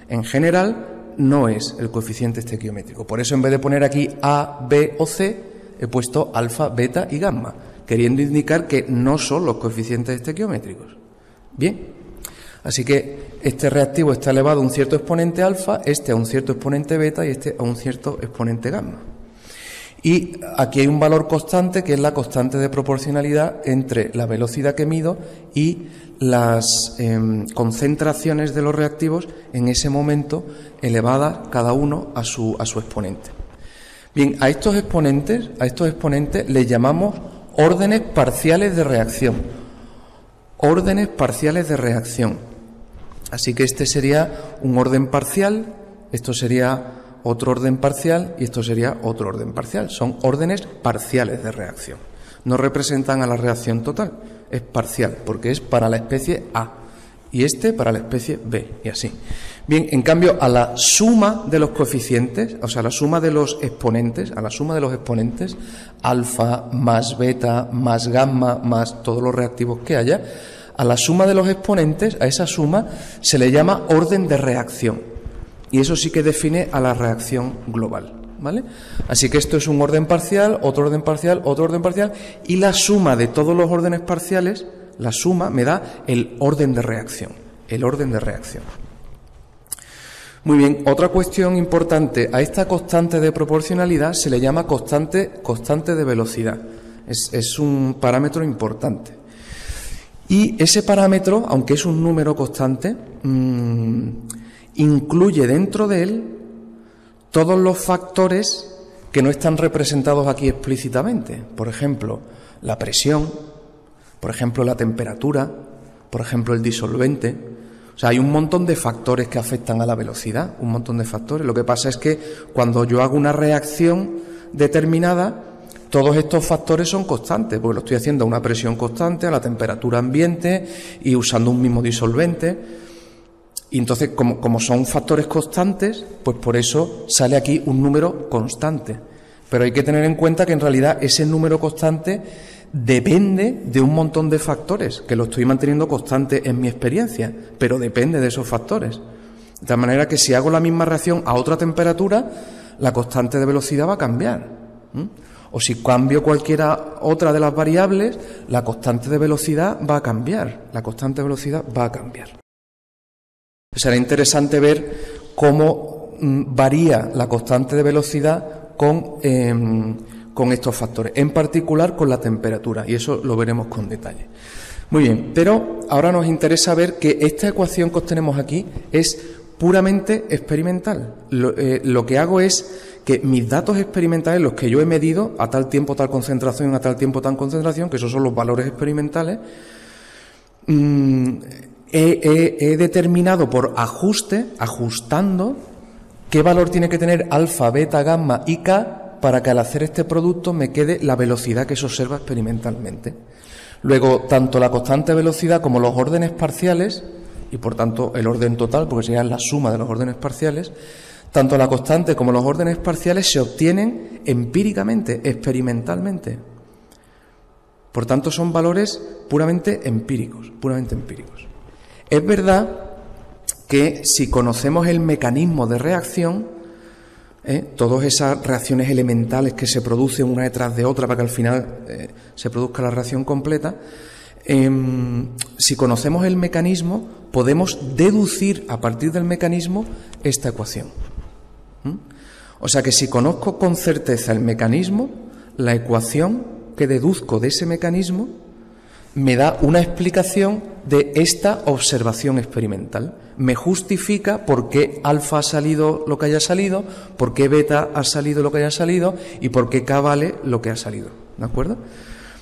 En general, no es el coeficiente estequiométrico. Por eso, en vez de poner aquí A, B o C, he puesto alfa, beta y gamma, queriendo indicar que no son los coeficientes estequiométricos. Bien, así que este reactivo está elevado a un cierto exponente alfa, este a un cierto exponente beta y este a un cierto exponente gamma. Y aquí hay un valor constante, que es la constante de proporcionalidad entre la velocidad que mido y las concentraciones de los reactivos en ese momento, elevadas cada uno a su exponente. Bien, a estos exponentes les llamamos órdenes parciales de reacción. Así que este sería un orden parcial, esto sería otro orden parcial y esto sería otro orden parcial. Son órdenes parciales de reacción. No representan a la reacción total, es parcial, porque es para la especie A y este para la especie B, y así. Bien, en cambio, a la suma de los coeficientes, o sea, a la suma de los exponentes, alfa más beta más gamma más todos los reactivos que haya, a la suma de los exponentes, a esa suma se le llama orden de reacción. Y eso sí que define a la reacción global, ¿vale? Así que esto es un orden parcial, otro orden parcial, otro orden parcial, y la suma de todos los órdenes parciales, la suma me da el orden de reacción. Muy bien, otra cuestión importante, a esta constante de proporcionalidad se le llama constante de velocidad. Es un parámetro importante. Y ese parámetro, aunque es un número constante, incluye dentro de él todos los factores que no están representados aquí explícitamente. Por ejemplo, la presión, por ejemplo, la temperatura, por ejemplo, el disolvente. O sea, hay un montón de factores que afectan a la velocidad, un montón de factores. Lo que pasa es que cuando yo hago una reacción determinada, todos estos factores son constantes, porque lo estoy haciendo a una presión constante, a la temperatura ambiente y usando un mismo disolvente. Y entonces, como son factores constantes, pues por eso sale aquí un número constante. Pero hay que tener en cuenta que en realidad ese número constante depende de un montón de factores, que lo estoy manteniendo constante en mi experiencia, pero depende de esos factores. De tal manera que si hago la misma reacción a otra temperatura, la constante de velocidad va a cambiar. O si cambio cualquiera otra de las variables, la constante de velocidad va a cambiar. La constante de velocidad va a cambiar. Será interesante ver cómo varía la constante de velocidad con estos factores, en particular con la temperatura, y eso lo veremos con detalle. Muy bien, pero ahora nos interesa ver que esta ecuación que obtenemos aquí es puramente experimental. Lo que hago es que mis datos experimentales, los que yo he medido a tal tiempo tal concentración, a tal tiempo tal concentración, que esos son los valores experimentales, he determinado por ajustando qué valor tiene que tener alfa, beta, gamma y k para que al hacer este producto me quede la velocidad que se observa experimentalmente. Luego, tanto la constante de velocidad como los órdenes parciales, y por tanto el orden total, porque sería la suma de los órdenes parciales, tanto la constante como los órdenes parciales se obtienen empíricamente, experimentalmente. Por tanto, son valores puramente empíricos, puramente empíricos. Es verdad que si conocemos el mecanismo de reacción, todas esas reacciones elementales que se producen una detrás de otra para que al final se produzca la reacción completa, si conocemos el mecanismo, podemos deducir a partir del mecanismo esta ecuación. O sea que si conozco con certeza el mecanismo, la ecuación que deduzco de ese mecanismo me da una explicación de esta observación experimental. Me justifica por qué alfa ha salido lo que haya salido, por qué beta ha salido lo que haya salido y por qué k vale lo que ha salido. ¿De acuerdo?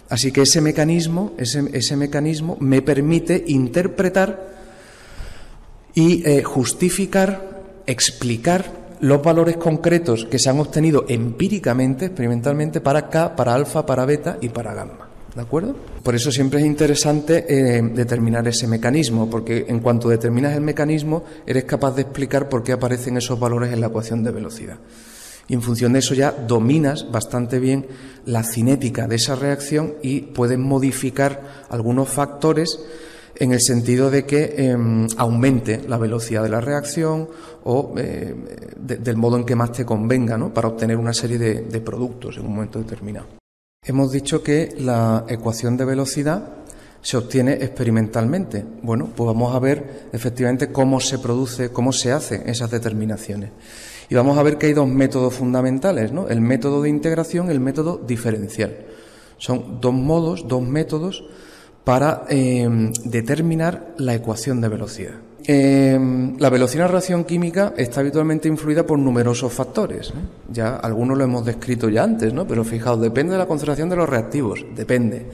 Así que ese mecanismo me permite interpretar y justificar, explicar los valores concretos que se han obtenido empíricamente, experimentalmente, para K, para alfa, para beta y para gamma. ¿De acuerdo? Por eso siempre es interesante determinar ese mecanismo, porque en cuanto determinas el mecanismo, eres capaz de explicar por qué aparecen esos valores en la ecuación de velocidad. Y en función de eso ya dominas bastante bien la cinética de esa reacción y puedes modificar algunos factores en el sentido de que aumente la velocidad de la reacción o del modo en que más te convenga, ¿no?, para obtener una serie de productos en un momento determinado. Hemos dicho que la ecuación de velocidad se obtiene experimentalmente. Bueno, pues vamos a ver efectivamente cómo se produce, cómo se hacen esas determinaciones. Y vamos a ver que hay dos métodos fundamentales, ¿no? El método de integración y el método diferencial. Son dos métodos para determinar la ecuación de velocidad. La velocidad en la reacción química está habitualmente influida por numerosos factores. Ya algunos lo hemos descrito ya antes, ¿no? Pero fijaos, depende de la concentración de los reactivos, depende.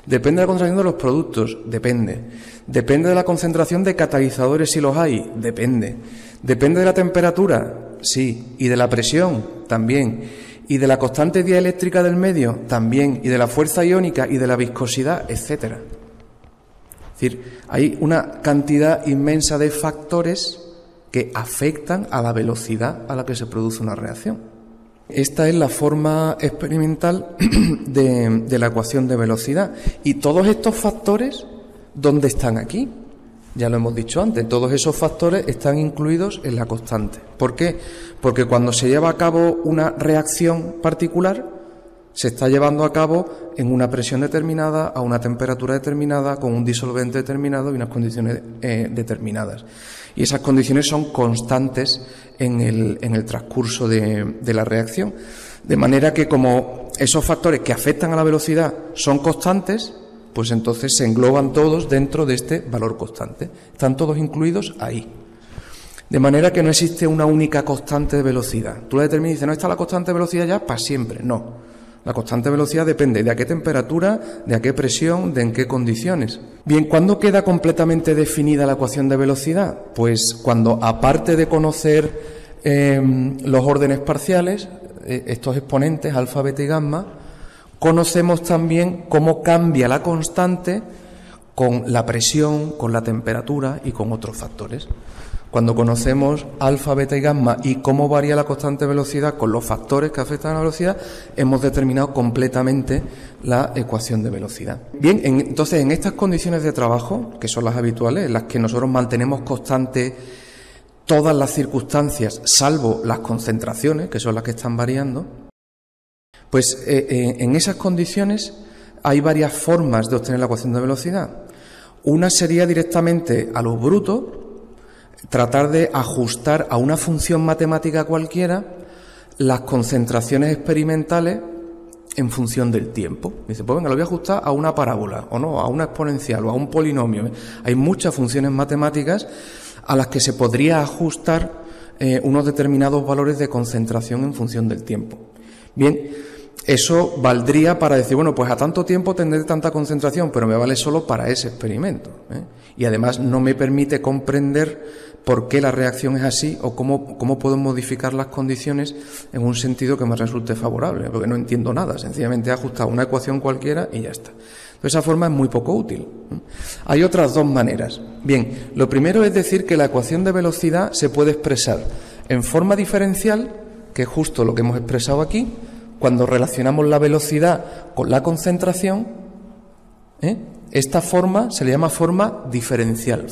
Depende de la concentración de los productos, depende. Depende de la concentración de catalizadores si los hay, depende. Depende de la temperatura, sí, y de la presión, también. Y de la constante dieléctrica del medio, también. Y de la fuerza iónica y de la viscosidad, etcétera. Es decir, hay una cantidad inmensa de factores que afectan a la velocidad a la que se produce una reacción. Esta es la forma experimental de la ecuación de velocidad. Y todos estos factores, ¿dónde están aquí? Ya lo hemos dicho antes, todos esos factores están incluidos en la constante. ¿Por qué? Porque cuando se lleva a cabo una reacción particular, se está llevando a cabo en una presión determinada, a una temperatura determinada, con un disolvente determinado y unas condiciones determinadas. Y esas condiciones son constantes en el transcurso de la reacción. De manera que como esos factores que afectan a la velocidad son constantes, pues entonces se engloban todos dentro de este valor constante. Están todos incluidos ahí. De manera que no existe una única constante de velocidad. Tú la determinas y dices, no, está la constante de velocidad ya para siempre. No. La constante de velocidad depende de a qué temperatura, de a qué presión, de en qué condiciones. Bien, ¿cuándo queda completamente definida la ecuación de velocidad? Pues cuando, aparte de conocer los órdenes parciales, estos exponentes, alfa, beta y gamma, conocemos también cómo cambia la constante con la presión, con la temperatura y con otros factores. Cuando conocemos alfa, beta y gamma y cómo varía la constante de velocidad con los factores que afectan a la velocidad, hemos determinado completamente la ecuación de velocidad. Bien, entonces en estas condiciones de trabajo, que son las habituales, en las que nosotros mantenemos constante todas las circunstancias, salvo las concentraciones, que son las que están variando, pues en esas condiciones hay varias formas de obtener la ecuación de velocidad. Una sería directamente a lo bruto, tratar de ajustar a una función matemática cualquiera las concentraciones experimentales en función del tiempo. Dice, pues venga, lo voy a ajustar a una parábola, o no, a una exponencial, o a un polinomio. Hay muchas funciones matemáticas a las que se podría ajustar unos determinados valores de concentración en función del tiempo. Bien, eso valdría para decir, bueno, pues a tanto tiempo tendré tanta concentración, pero me vale solo para ese experimento, ¿eh? Y además no me permite comprender por qué la reacción es así o cómo puedo modificar las condiciones en un sentido que me resulte favorable, porque no entiendo nada, sencillamente he ajustado una ecuación cualquiera y ya está. De esa forma es muy poco útil, ¿eh? Hay otras dos maneras. Bien, lo primero es decir que la ecuación de velocidad se puede expresar en forma diferencial, que es justo lo que hemos expresado aquí, cuando relacionamos la velocidad con la concentración, esta forma se le llama forma diferencial.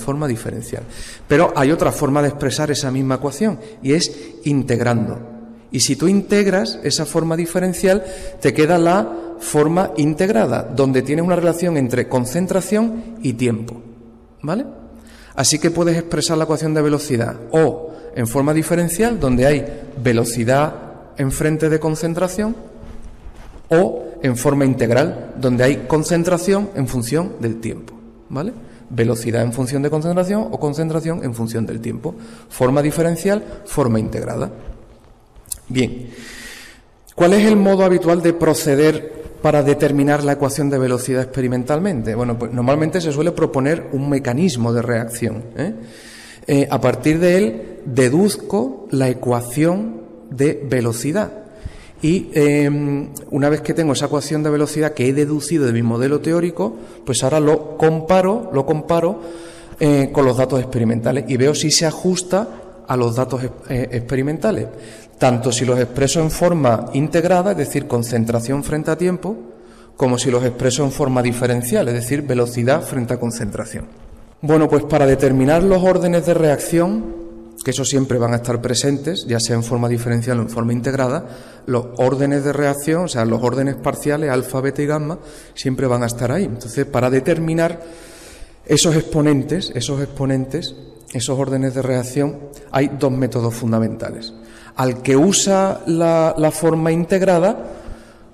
Pero hay otra forma de expresar esa misma ecuación y es integrando. Y si tú integras esa forma diferencial, te queda la forma integrada, donde tienes una relación entre concentración y tiempo, ¿vale? Así que puedes expresar la ecuación de velocidad o en forma diferencial, donde hay velocidad enfrente de concentración, o en forma integral, donde hay concentración en función del tiempo, ¿vale? Velocidad en función de concentración o concentración en función del tiempo. Forma diferencial, forma integrada. Bien, ¿cuál es el modo habitual de proceder para determinar la ecuación de velocidad experimentalmente? Bueno, pues normalmente se suele proponer un mecanismo de reacción, a partir de él deduzco la ecuación de velocidad y una vez que tengo esa ecuación de velocidad que he deducido de mi modelo teórico, pues ahora lo comparo con los datos experimentales y veo si se ajusta a los datos experimentales, tanto si los expreso en forma integrada, es decir, concentración frente a tiempo, como si los expreso en forma diferencial, es decir, velocidad frente a concentración. Bueno, pues para determinar los órdenes de reacción, que eso siempre van a estar presentes, ya sea en forma diferencial o en forma integrada, los órdenes de reacción, o sea, los órdenes parciales, alfa, beta y gamma, siempre van a estar ahí. Entonces, para determinar esos exponentes, esos órdenes de reacción, hay dos métodos fundamentales. Al que usa la forma integrada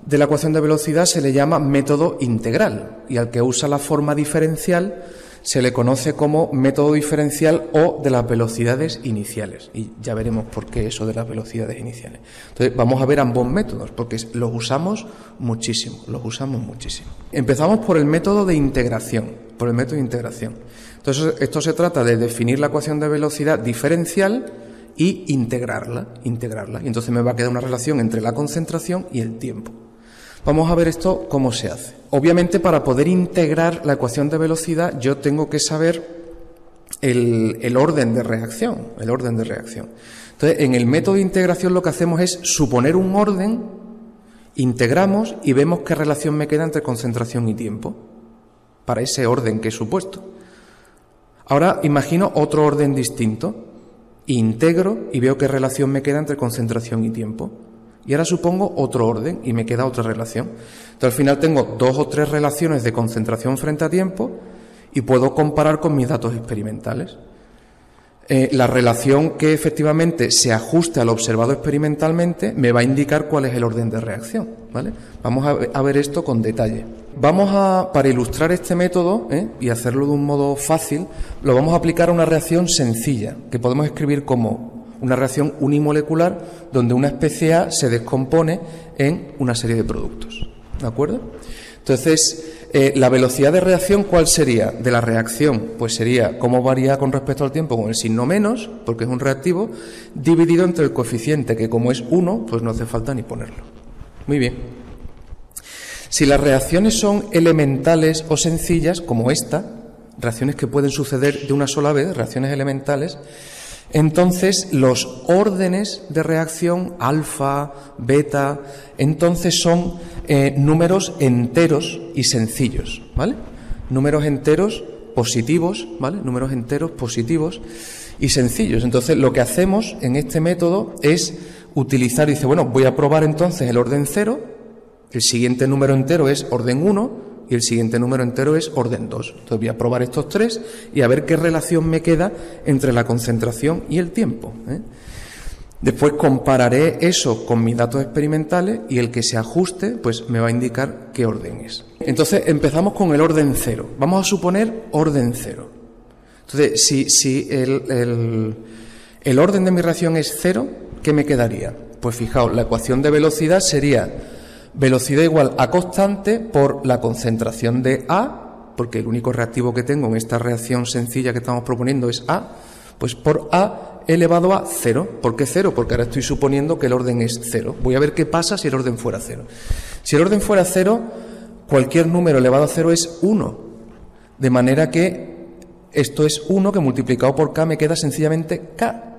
de la ecuación de velocidad se le llama método integral, y al que usa la forma diferencial se le conoce como método diferencial o de las velocidades iniciales. Y ya veremos por qué eso de las velocidades iniciales. Entonces, vamos a ver ambos métodos, porque los usamos muchísimo. Empezamos por el método de integración. Entonces, esto se trata de definir la ecuación de velocidad diferencial y integrarla. Y entonces me va a quedar una relación entre la concentración y el tiempo. Vamos a ver esto cómo se hace. Obviamente, para poder integrar la ecuación de velocidad, yo tengo que saber el orden de reacción. Entonces, en el método de integración lo que hacemos es suponer un orden, integramos y vemos qué relación me queda entre concentración y tiempo, para ese orden que he supuesto. Ahora imagino otro orden distinto, integro y veo qué relación me queda entre concentración y tiempo. Y ahora supongo otro orden y me queda otra relación. Entonces al final tengo 2 o 3 relaciones de concentración frente a tiempo y puedo comparar con mis datos experimentales. La relación que efectivamente se ajuste a lo observado experimentalmente me va a indicar cuál es el orden de reacción, ¿vale? Vamos a ver esto con detalle. Para ilustrar este método y hacerlo de un modo fácil, lo vamos a aplicar a una reacción sencilla, que podemos escribir como una reacción unimolecular donde una especie A se descompone en una serie de productos, ¿de acuerdo? Entonces, la velocidad de reacción, ¿cuál sería? De la reacción, pues sería cómo varía con respecto al tiempo con el signo menos, porque es un reactivo, dividido entre el coeficiente, que como es 1, pues no hace falta ni ponerlo. Muy bien. Si las reacciones son elementales o sencillas, como esta, reacciones que pueden suceder de una sola vez, reacciones elementales, entonces los órdenes de reacción, alfa, beta, entonces son números enteros y sencillos, ¿vale? Números enteros positivos, ¿vale? Números enteros positivos y sencillos. Entonces, lo que hacemos en este método es utilizar, dice, bueno, voy a probar entonces el orden 0, el siguiente número entero es orden 1 y el siguiente número entero es orden 2. Entonces voy a probar estos tres y a ver qué relación me queda entre la concentración y el tiempo, ¿eh? Después compararé eso con mis datos experimentales y el que se ajuste pues me va a indicar qué orden es. Entonces empezamos con el orden 0. Vamos a suponer orden 0. Entonces, si el orden de mi reacción es 0, ¿qué me quedaría? Pues fijaos, la ecuación de velocidad sería velocidad igual a constante por la concentración de A, porque el único reactivo que tengo en esta reacción sencilla que estamos proponiendo es A, pues por A elevado a 0. ¿Por qué 0? Porque ahora estoy suponiendo que el orden es 0. Voy a ver qué pasa si el orden fuera 0. Si el orden fuera 0, cualquier número elevado a 0 es 1. De manera que esto es 1 que multiplicado por K me queda sencillamente K.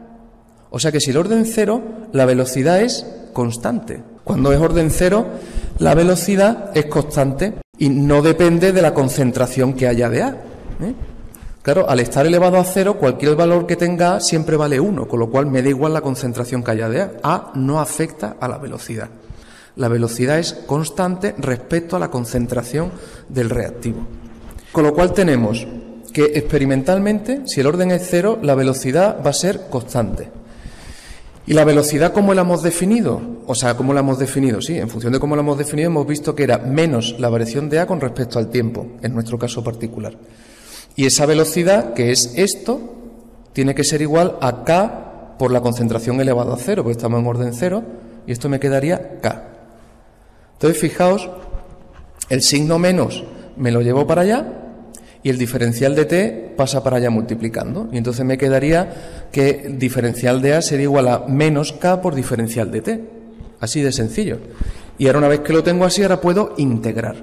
O sea que si el orden 0, la velocidad es constante. Cuando es orden 0, la velocidad es constante y no depende de la concentración que haya de A, ¿eh? Claro, al estar elevado a 0, cualquier valor que tenga A siempre vale 1, con lo cual me da igual la concentración que haya de A. A no afecta a la velocidad. La velocidad es constante respecto a la concentración del reactivo. Con lo cual tenemos que experimentalmente, si el orden es 0, la velocidad va a ser constante. ¿Y la velocidad cómo la hemos definido? O sea, ¿cómo la hemos definido? Sí, en función de cómo la hemos definido hemos visto que era menos la variación de A con respecto al tiempo, en nuestro caso particular. Y esa velocidad, que es esto, tiene que ser igual a K por la concentración elevada a 0, porque estamos en orden 0, y esto me quedaría K. Entonces, fijaos, el signo menos me lo llevo para allá, y el diferencial de t pasa para allá multiplicando. Y entonces me quedaría que el diferencial de A sería igual a menos K por diferencial de t. Así de sencillo. Y ahora una vez que lo tengo así, ahora puedo integrar.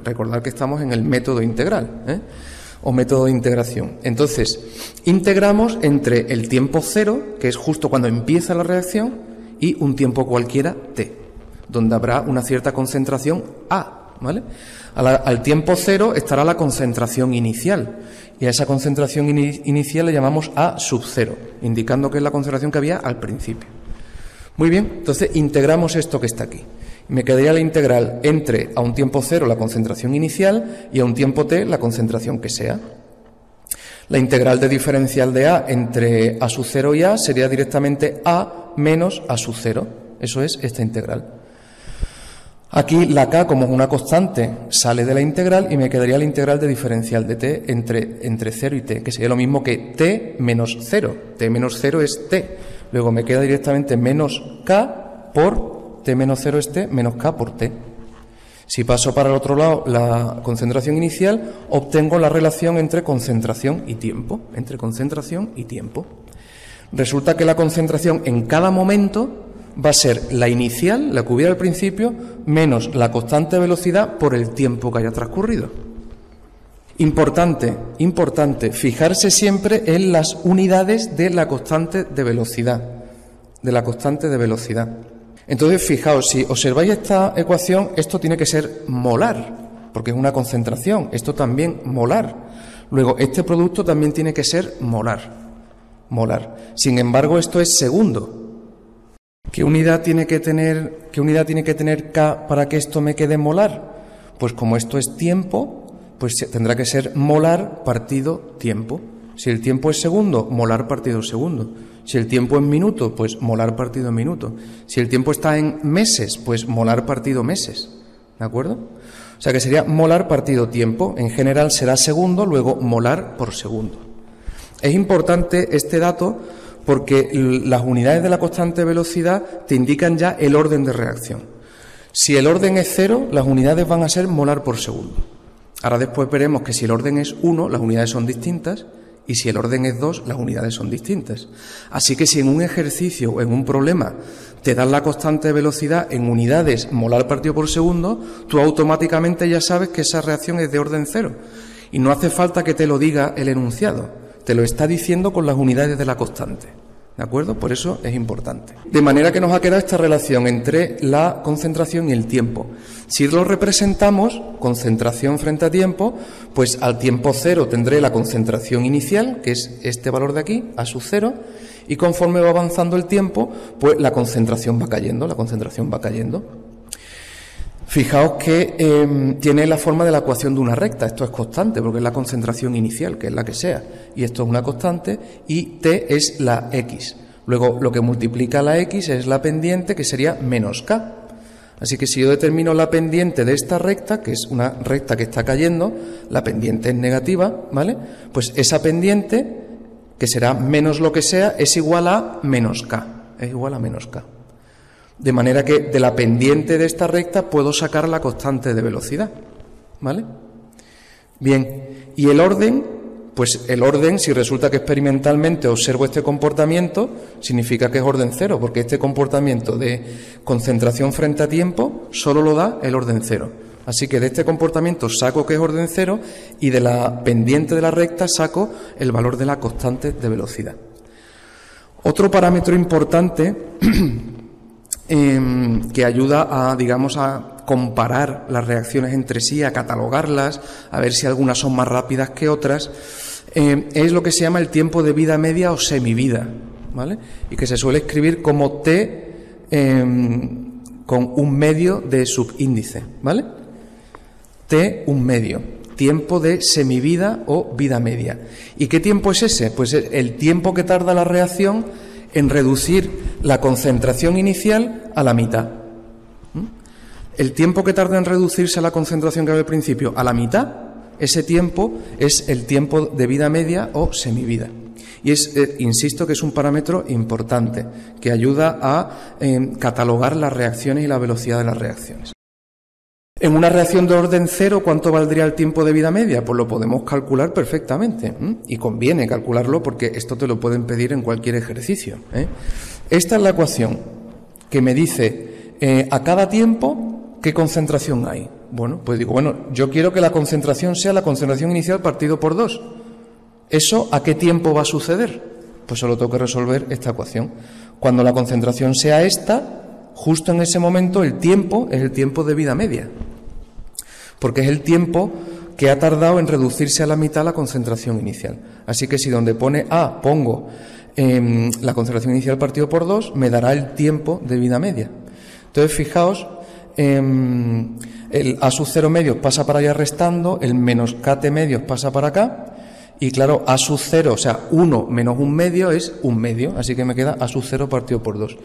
Recordad que estamos en el método integral, ¿eh? O método de integración. Entonces, integramos entre el tiempo 0, que es justo cuando empieza la reacción, y un tiempo cualquiera t, donde habrá una cierta concentración A, ¿vale? Al tiempo 0 estará la concentración inicial, y a esa concentración inicial le llamamos A sub 0, indicando que es la concentración que había al principio. Muy bien, entonces integramos esto que está aquí. Me quedaría la integral entre a un tiempo 0 la concentración inicial y a un tiempo t la concentración que sea. La integral de diferencial de A entre A sub 0 y A sería directamente A menos A sub 0. Eso es esta integral. Aquí la K, como es una constante, sale de la integral y me quedaría la integral de diferencial de t entre 0 y t, que sería lo mismo que t menos 0. T menos 0 es t. Luego me queda directamente menos K por t menos 0 es t menos K por t. Si paso para el otro lado la concentración inicial, obtengo la relación entre concentración y tiempo. Resulta que la concentración en cada momento va a ser la inicial, la que hubiera al principio, menos la constante de velocidad por el tiempo que haya transcurrido. Importante, fijarse siempre en las unidades de la constante de velocidad. Entonces, fijaos, si observáis esta ecuación, esto tiene que ser molar, porque es una concentración, esto también molar. Luego, este producto también tiene que ser molar. Sin embargo, esto es segundo. ¿Qué unidad tiene que tener K para que esto me quede molar? Pues como esto es tiempo, pues tendrá que ser molar partido tiempo. Si el tiempo es segundo, molar partido segundo. Si el tiempo es minuto, pues molar partido minuto. Si el tiempo está en meses, pues molar partido meses. ¿De acuerdo? O sea que sería molar partido tiempo. En general será segundo, luego molar por segundo. Es importante este dato porque las unidades de la constante de velocidad te indican ya el orden de reacción. Si el orden es 0, las unidades van a ser molar por segundo. Ahora después veremos que si el orden es 1, las unidades son distintas, y si el orden es 2, las unidades son distintas. Así que si en un ejercicio o en un problema te dan la constante de velocidad en unidades molar partido por segundo, tú automáticamente ya sabes que esa reacción es de orden 0. Y no hace falta que te lo diga el enunciado, te lo está diciendo con las unidades de la constante. ¿De acuerdo? Por eso es importante. De manera que nos ha quedado esta relación entre la concentración y el tiempo. Si lo representamos, concentración frente a tiempo, pues al tiempo cero tendré la concentración inicial, que es este valor de aquí, A sub 0, y conforme va avanzando el tiempo, pues la concentración va cayendo, Fijaos que tiene la forma de la ecuación de una recta. Esto es constante porque es la concentración inicial, que es la que sea. Y esto es una constante y t es la x. Luego lo que multiplica la x es la pendiente, que sería menos k. Así que si yo determino la pendiente de esta recta, que es una recta que está cayendo, la pendiente es negativa, ¿vale? Pues esa pendiente, que será menos lo que sea, es igual a menos k. Es igual a menos k. De manera que de la pendiente de esta recta puedo sacar la constante de velocidad, ¿vale? Bien, y el orden, pues el orden, si resulta que experimentalmente observo este comportamiento, significa que es orden cero, porque este comportamiento de concentración frente a tiempo solo lo da el orden cero. Así que de este comportamiento saco que es orden cero y de la pendiente de la recta saco el valor de la constante de velocidad. Otro parámetro importante que ayuda a, digamos, a comparar las reacciones entre sí, a catalogarlas, a ver si algunas son más rápidas que otras, es lo que se llama el tiempo de vida media o semivida, ¿vale? Y que se suele escribir como t con un medio de subíndice, ¿vale? T un medio, tiempo de semivida o vida media. ¿Y qué tiempo es ese? Pues es el tiempo que tarda la reacción en reducir la concentración inicial a la mitad. El tiempo que tarda en reducirse a la concentración que había al principio a la mitad, ese tiempo es el tiempo de vida media o semivida. Y insisto que es un parámetro importante que ayuda a catalogar las reacciones y la velocidad de las reacciones. En una reacción de orden cero, ¿cuánto valdría el tiempo de vida media? Pues lo podemos calcular perfectamente, y conviene calcularlo porque esto te lo pueden pedir en cualquier ejercicio. Esta es la ecuación que me dice a cada tiempo qué concentración hay. Bueno, pues digo, yo quiero que la concentración sea la concentración inicial partido por 2. ¿Eso a qué tiempo va a suceder? Pues solo tengo que resolver esta ecuación. Cuando la concentración sea esta, justo en ese momento el tiempo es el tiempo de vida media, porque es el tiempo que ha tardado en reducirse a la mitad la concentración inicial. Así que si donde pone A pongo la concentración inicial partido por 2, me dará el tiempo de vida media. Entonces, fijaos, el A sub 0 medios pasa para allá restando, el menos KT medios pasa para acá, y claro, A sub 0, o sea, 1 menos 1 medio es 1 medio, así que me queda A sub 0 partido por 2.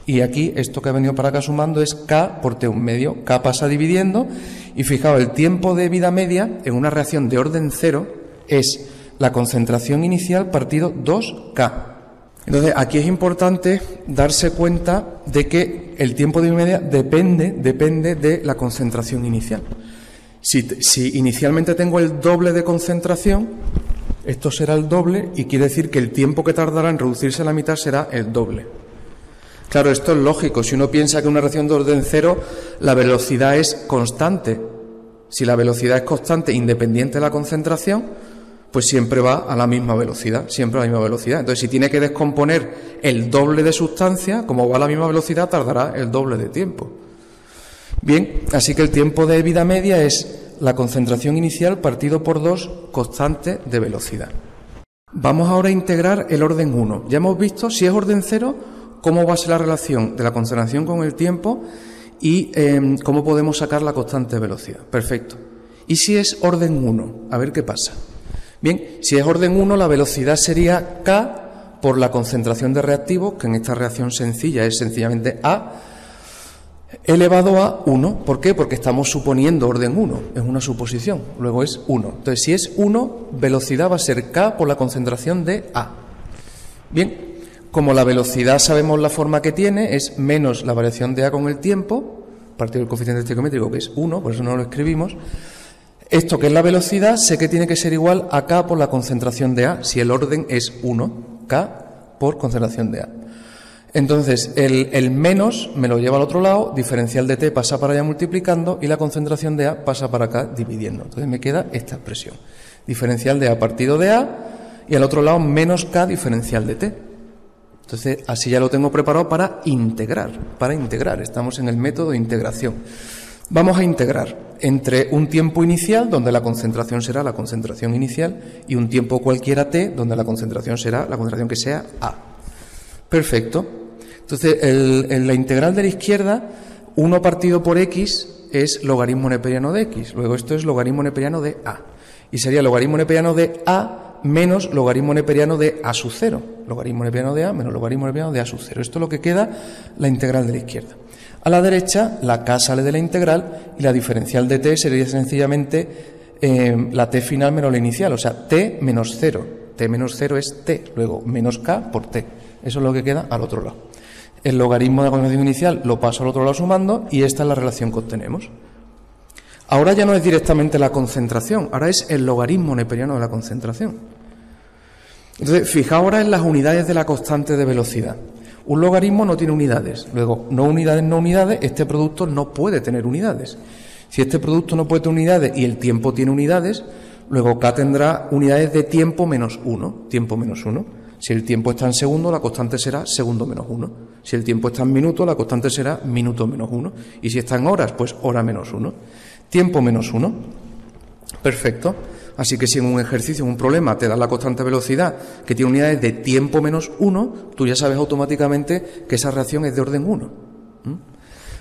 Y aquí, esto que ha venido para acá sumando es K por T 1 medio. K pasa dividiendo, y fijaos, el tiempo de vida media en una reacción de orden 0 es la concentración inicial partido 2K. Entonces, aquí es importante darse cuenta de que el tiempo de vida media depende de la concentración inicial. Si inicialmente tengo el doble de concentración, esto será el doble y quiere decir que el tiempo que tardará en reducirse a la mitad será el doble. Claro, esto es lógico. Si uno piensa que en una reacción de orden 0 la velocidad es constante, si la velocidad es constante independiente de la concentración, pues siempre va a la misma velocidad, siempre a la misma velocidad. Entonces, si tiene que descomponer el doble de sustancia, como va a la misma velocidad, tardará el doble de tiempo. Bien, así que el tiempo de vida media es la concentración inicial partido por 2 constante de velocidad. Vamos ahora a integrar el orden 1. Ya hemos visto, si es orden 0, cómo va a ser la relación de la concentración con el tiempo y cómo podemos sacar la constante de velocidad. Perfecto. ¿Y si es orden 1? A ver qué pasa. Bien, si es orden 1, la velocidad sería K por la concentración de reactivos, que en esta reacción sencilla es sencillamente A, elevado a 1. ¿Por qué? Porque estamos suponiendo orden 1, es una suposición, luego es 1. Entonces, si es 1, velocidad va a ser K por la concentración de A. Bien, como la velocidad sabemos la forma que tiene, es menos la variación de A con el tiempo, partido del coeficiente estequiométrico, que es 1, por eso no lo escribimos. Esto que es la velocidad, sé que tiene que ser igual a K por la concentración de A, si el orden es 1, K por concentración de A. Entonces, el menos me lo lleva al otro lado, diferencial de T pasa para allá multiplicando y la concentración de A pasa para acá dividiendo. Entonces me queda esta expresión. Diferencial de A partido de A y al otro lado menos K diferencial de T. Entonces, así ya lo tengo preparado para integrar. Estamos en el método de integración. Vamos a integrar entre un tiempo inicial, donde la concentración será la concentración inicial, y un tiempo cualquiera t, donde la concentración será la concentración que sea a. Perfecto. Entonces, en la integral de la izquierda, 1 partido por x es logaritmo neperiano de x. Luego esto es logaritmo neperiano de a. Y sería logaritmo neperiano de a menos logaritmo neperiano de a sub 0. Logaritmo neperiano de a menos logaritmo neperiano de a sub 0. Esto es lo que queda la integral de la izquierda. A la derecha, la k sale de la integral y la diferencial de t sería sencillamente la t final menos la inicial, o sea, t menos 0. T menos 0 es t, luego menos k por t. Eso es lo que queda al otro lado. El logaritmo de la concentración inicial lo paso al otro lado sumando y esta es la relación que obtenemos. Ahora ya no es directamente la concentración, ahora es el logaritmo neperiano de la concentración. Entonces, fijaos ahora en las unidades de la constante de velocidad. Un logaritmo no tiene unidades, luego no unidades, este producto no puede tener unidades. Si este producto no puede tener unidades y el tiempo tiene unidades, luego k tendrá unidades de tiempo menos 1, Si el tiempo está en segundo, la constante será segundo menos 1. Si el tiempo está en minuto, la constante será minuto menos 1. Y si está en horas, pues hora menos 1. Tiempo menos 1. Perfecto. Así que si en un ejercicio, en un problema, te da la constante velocidad que tiene unidades de tiempo menos 1, tú ya sabes automáticamente que esa reacción es de orden 1.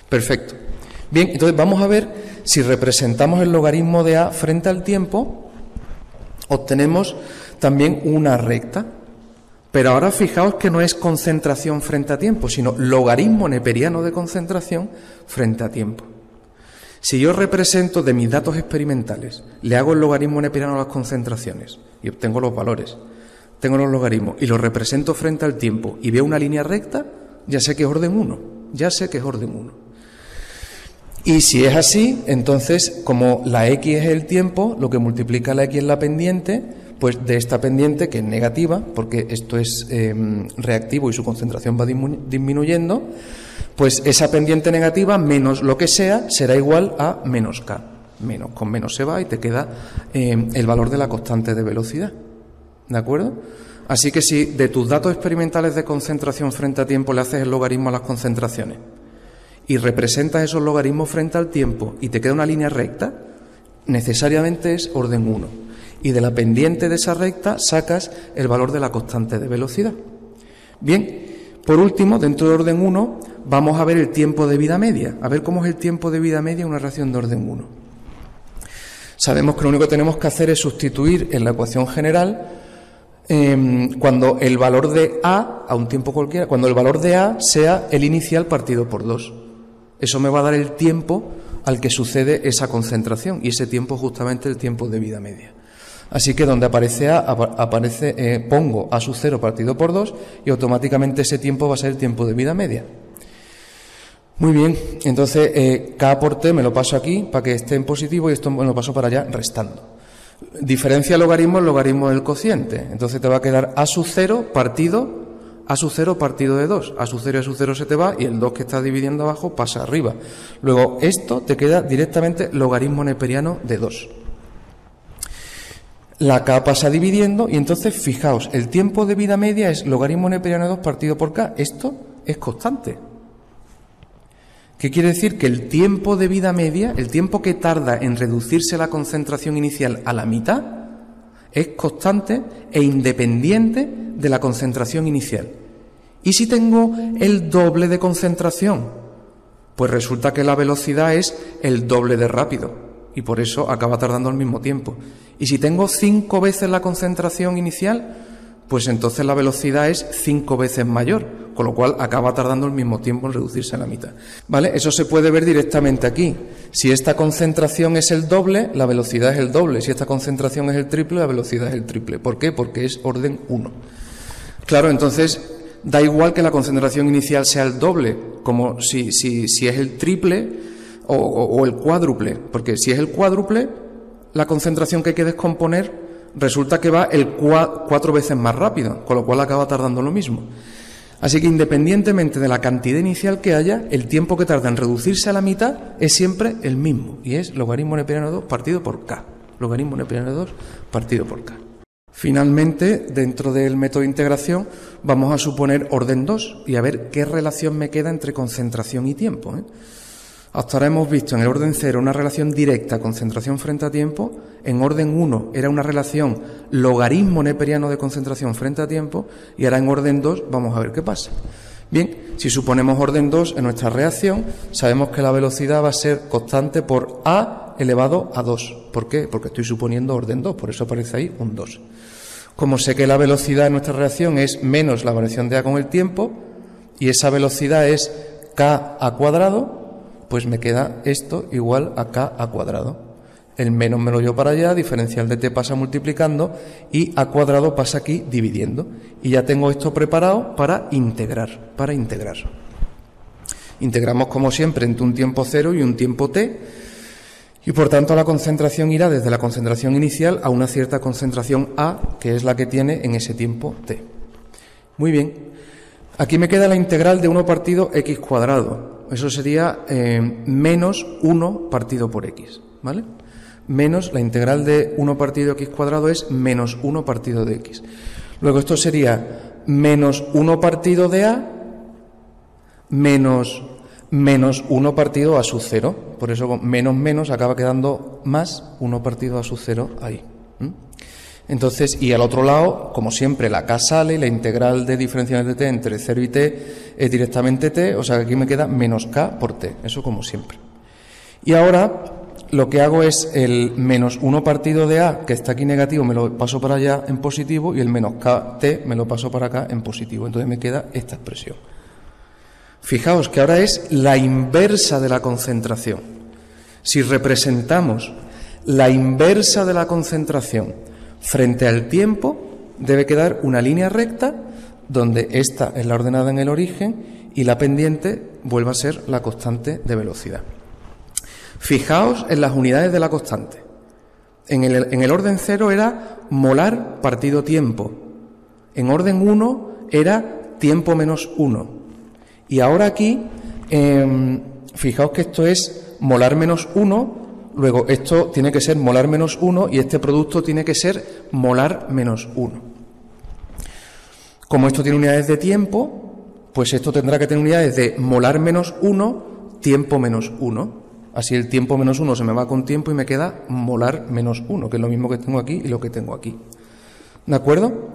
Perfecto. Bien, entonces vamos a ver si representamos el logaritmo de a frente al tiempo, obtenemos también una recta. Pero ahora fijaos que no es concentración frente a tiempo, sino logaritmo neperiano de concentración frente a tiempo. Si yo represento de mis datos experimentales, le hago el logaritmo neperiano a las concentraciones y obtengo los valores, tengo los logaritmos y los represento frente al tiempo y veo una línea recta, ya sé que es orden 1, Y si es así, entonces, como la x es el tiempo, lo que multiplica la x es la pendiente, pues de esta pendiente, que es negativa, porque esto es reactivo y su concentración va disminuyendo, pues esa pendiente negativa menos lo que sea será igual a menos k. Menos con menos se va y te queda el valor de la constante de velocidad. ¿De acuerdo? Así que si de tus datos experimentales de concentración frente a tiempo le haces el logaritmo a las concentraciones y representas esos logaritmos frente al tiempo y te queda una línea recta, necesariamente es orden 1. Y de la pendiente de esa recta sacas el valor de la constante de velocidad. Bien, por último, dentro de orden 1, vamos a ver el tiempo de vida media. A ver cómo es el tiempo de vida media en una reacción de orden 1. Sabemos que lo único que tenemos que hacer es sustituir en la ecuación general cuando el valor de a un tiempo cualquiera, cuando el valor de a sea el inicial partido por 2. Eso me va a dar el tiempo al que sucede esa concentración, y ese tiempo es justamente el tiempo de vida media. Así que donde aparece a, pongo a sub 0 partido por 2 y automáticamente ese tiempo va a ser el tiempo de vida media. Muy bien, entonces k por t me lo paso aquí para que esté en positivo y esto me lo paso para allá restando. Diferencia logaritmo el logaritmo del cociente. Entonces te va a quedar a sub 0 partido de 2. A sub 0 y a sub 0 se te va y el 2 que está dividiendo abajo pasa arriba. Luego esto te queda directamente logaritmo neperiano de 2. La k pasa dividiendo y entonces fijaos, el tiempo de vida media es logaritmo neperiano de 2 partido por k. Esto es constante. ¿Qué quiere decir? Que el tiempo de vida media, el tiempo que tarda en reducirse la concentración inicial a la mitad, es constante e independiente de la concentración inicial. ¿Y si tengo el doble de concentración? Pues resulta que la velocidad es el doble de rápido y por eso acaba tardando el mismo tiempo. Y si tengo 5 veces la concentración inicial, pues entonces la velocidad es 5 veces mayor, con lo cual acaba tardando el mismo tiempo en reducirse a la mitad. ¿Vale? Eso se puede ver directamente aquí. Si esta concentración es el doble, la velocidad es el doble. Si esta concentración es el triple, la velocidad es el triple. ¿Por qué? Porque es orden 1. Claro, entonces da igual que la concentración inicial sea el doble, como si es el triple o el cuádruple, porque si es el cuádruple, la concentración que hay que descomponer resulta que va el 4 veces más rápido, con lo cual acaba tardando lo mismo. Así que independientemente de la cantidad inicial que haya, el tiempo que tarda en reducirse a la mitad es siempre el mismo, y es logaritmo neperiano de 2 partido por k. Logaritmo neperiano de 2 partido por k. Finalmente, dentro del método de integración, vamos a suponer orden 2 y a ver qué relación me queda entre concentración y tiempo, ¿eh? Hasta ahora hemos visto en el orden 0 una relación directa concentración frente a tiempo, en orden 1 era una relación logaritmo neperiano de concentración frente a tiempo y ahora en orden 2 vamos a ver qué pasa. Bien, si suponemos orden 2 en nuestra reacción, sabemos que la velocidad va a ser constante por A elevado a 2. ¿Por qué? Porque estoy suponiendo orden 2, por eso aparece ahí un 2. Como sé que la velocidad en nuestra reacción es menos la variación de A con el tiempo, y esa velocidad es K a cuadrado, pues me queda esto igual a K a cuadrado. El menos me lo llevo para allá, diferencial de T pasa multiplicando y A cuadrado pasa aquí dividiendo. Y ya tengo esto preparado para integrar, Integramos como siempre entre un tiempo 0 y un tiempo T, y por tanto la concentración irá desde la concentración inicial a una cierta concentración A, que es la que tiene en ese tiempo T. Muy bien, aquí me queda la integral de 1 partido x cuadrado. Eso sería menos 1 partido por x, ¿vale? Menos la integral de 1 partido x cuadrado es menos 1 partido de x. Luego esto sería menos 1 partido de A menos 1 partido a sub 0. Por eso con menos acaba quedando más 1 partido a sub 0 ahí. Entonces, y al otro lado, como siempre, la K sale y la integral de diferenciales de T entre 0 y T es directamente T, o sea que aquí me queda menos K por T, eso como siempre. Y ahora lo que hago es el menos 1 partido de A, que está aquí negativo, me lo paso para allá en positivo, y el menos KT me lo paso para acá en positivo. Entonces me queda esta expresión. Fijaos que ahora es la inversa de la concentración. Si representamos la inversa de la concentración frente al tiempo, debe quedar una línea recta donde esta es la ordenada en el origen y la pendiente vuelve a ser la constante de velocidad. Fijaos en las unidades de la constante. En el orden 0 era molar partido tiempo. En orden 1 era tiempo menos 1. Y ahora aquí, fijaos que esto es molar menos 1, luego esto tiene que ser molar menos 1 y este producto tiene que ser molar menos 1. Como esto tiene unidades de tiempo, pues esto tendrá que tener unidades de molar menos 1, tiempo menos 1. Así el tiempo menos 1 se me va con tiempo y me queda molar menos 1, que es lo mismo que tengo aquí y lo que tengo aquí. ¿De acuerdo?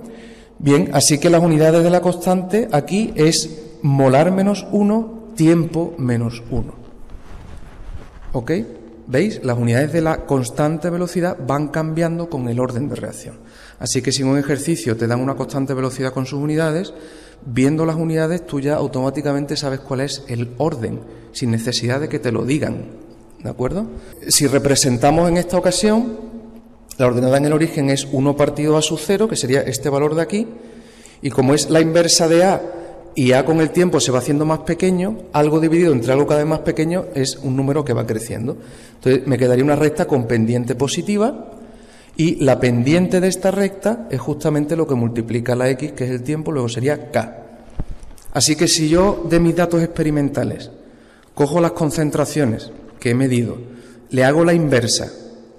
Bien, así que las unidades de la constante aquí es molar menos 1, tiempo menos 1. ¿Ok? ¿Veis? Las unidades de la constante velocidad van cambiando con el orden de reacción. Así que si en un ejercicio te dan una constante velocidad con sus unidades, viendo las unidades tú ya automáticamente sabes cuál es el orden, sin necesidad de que te lo digan. ¿De acuerdo? Si representamos en esta ocasión, la ordenada en el origen es 1 partido a sub 0, que sería este valor de aquí, y como es la inversa de A, y A con el tiempo se va haciendo más pequeño, algo dividido entre algo cada vez más pequeño es un número que va creciendo. Entonces me quedaría una recta con pendiente positiva y la pendiente de esta recta es justamente lo que multiplica la X, que es el tiempo, luego sería K. Así que si yo de mis datos experimentales cojo las concentraciones que he medido, le hago la inversa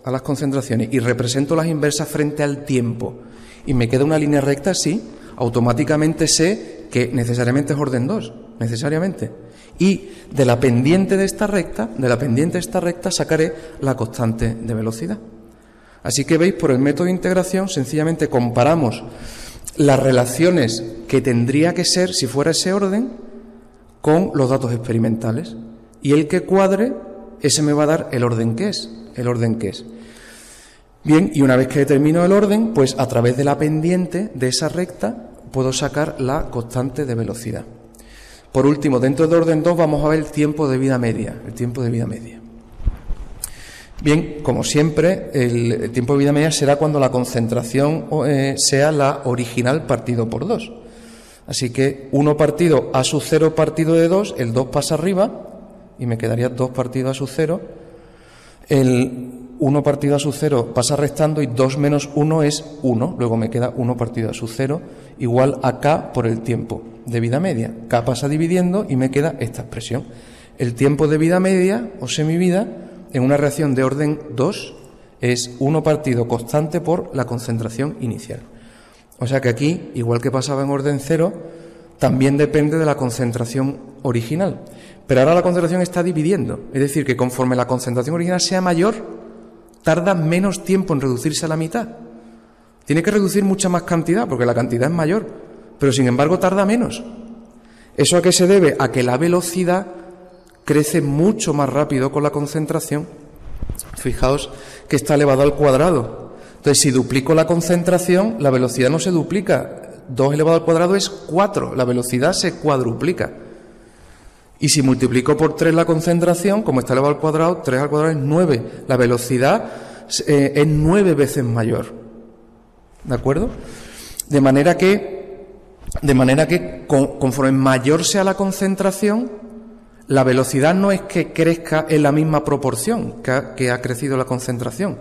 a las concentraciones y represento las inversas frente al tiempo y me queda una línea recta así, automáticamente sé que necesariamente es orden 2, necesariamente. Y de la pendiente de esta recta, sacaré la constante de velocidad. Así que veis, por el método de integración, sencillamente comparamos las relaciones que tendría que ser si fuera ese orden con los datos experimentales. Y el que cuadre, ese me va a dar el orden que es. Bien, y una vez que determino el orden, pues a través de la pendiente de esa recta puedo sacar la constante de velocidad. Por último, dentro del orden 2 vamos a ver el tiempo de vida media. Bien, como siempre, el tiempo de vida media será cuando la concentración sea la original partido por 2. Así que 1 partido a sub 0 partido de 2, el 2 pasa arriba y me quedaría 2 partido a sub 0. El 1 partido a sub 0 pasa restando y 2 menos 1 es 1. Luego me queda 1 partido a sub 0 igual a K por el tiempo de vida media. K pasa dividiendo y me queda esta expresión. El tiempo de vida media o semivida en una reacción de orden 2 es 1 partido constante por la concentración inicial. O sea que aquí, igual que pasaba en orden cero, también depende de la concentración original. Pero ahora la concentración está dividiendo. Es decir, que conforme la concentración original sea mayor, tarda menos tiempo en reducirse a la mitad. Tiene que reducir mucha más cantidad, porque la cantidad es mayor, pero sin embargo tarda menos. ¿Eso a qué se debe? A que la velocidad crece mucho más rápido con la concentración. Fijaos que está elevado al cuadrado. Entonces, si duplico la concentración, la velocidad no se duplica. 2 elevado al cuadrado es 4. La velocidad se cuadruplica. Y si multiplico por 3 la concentración, como está elevado al cuadrado, 3 al cuadrado es 9. La velocidad es 9 veces mayor. ¿De acuerdo? De manera que conforme mayor sea la concentración, la velocidad no es que crezca en la misma proporción que ha crecido la concentración.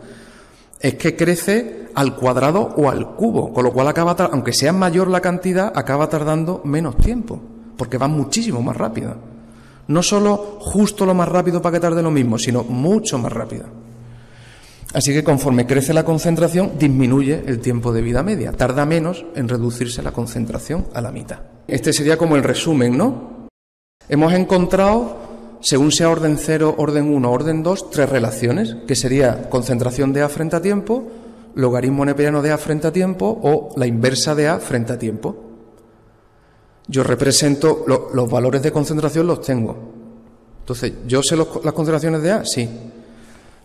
Es que crece al cuadrado o al cubo, con lo cual aunque sea mayor la cantidad, acaba tardando menos tiempo, porque va muchísimo más rápido. No solo justo lo más rápido para que tarde lo mismo, sino mucho más rápido. Así que conforme crece la concentración, disminuye el tiempo de vida media. Tarda menos en reducirse la concentración a la mitad. Este sería como el resumen, ¿no? Hemos encontrado, según sea orden 0, orden 1, orden 2, 3 relaciones, que sería concentración de A frente a tiempo, logaritmo neperiano de A frente a tiempo o la inversa de A frente a tiempo. Yo represento los valores de concentración, los tengo. Entonces, ¿yo sé las concentraciones de A? Sí.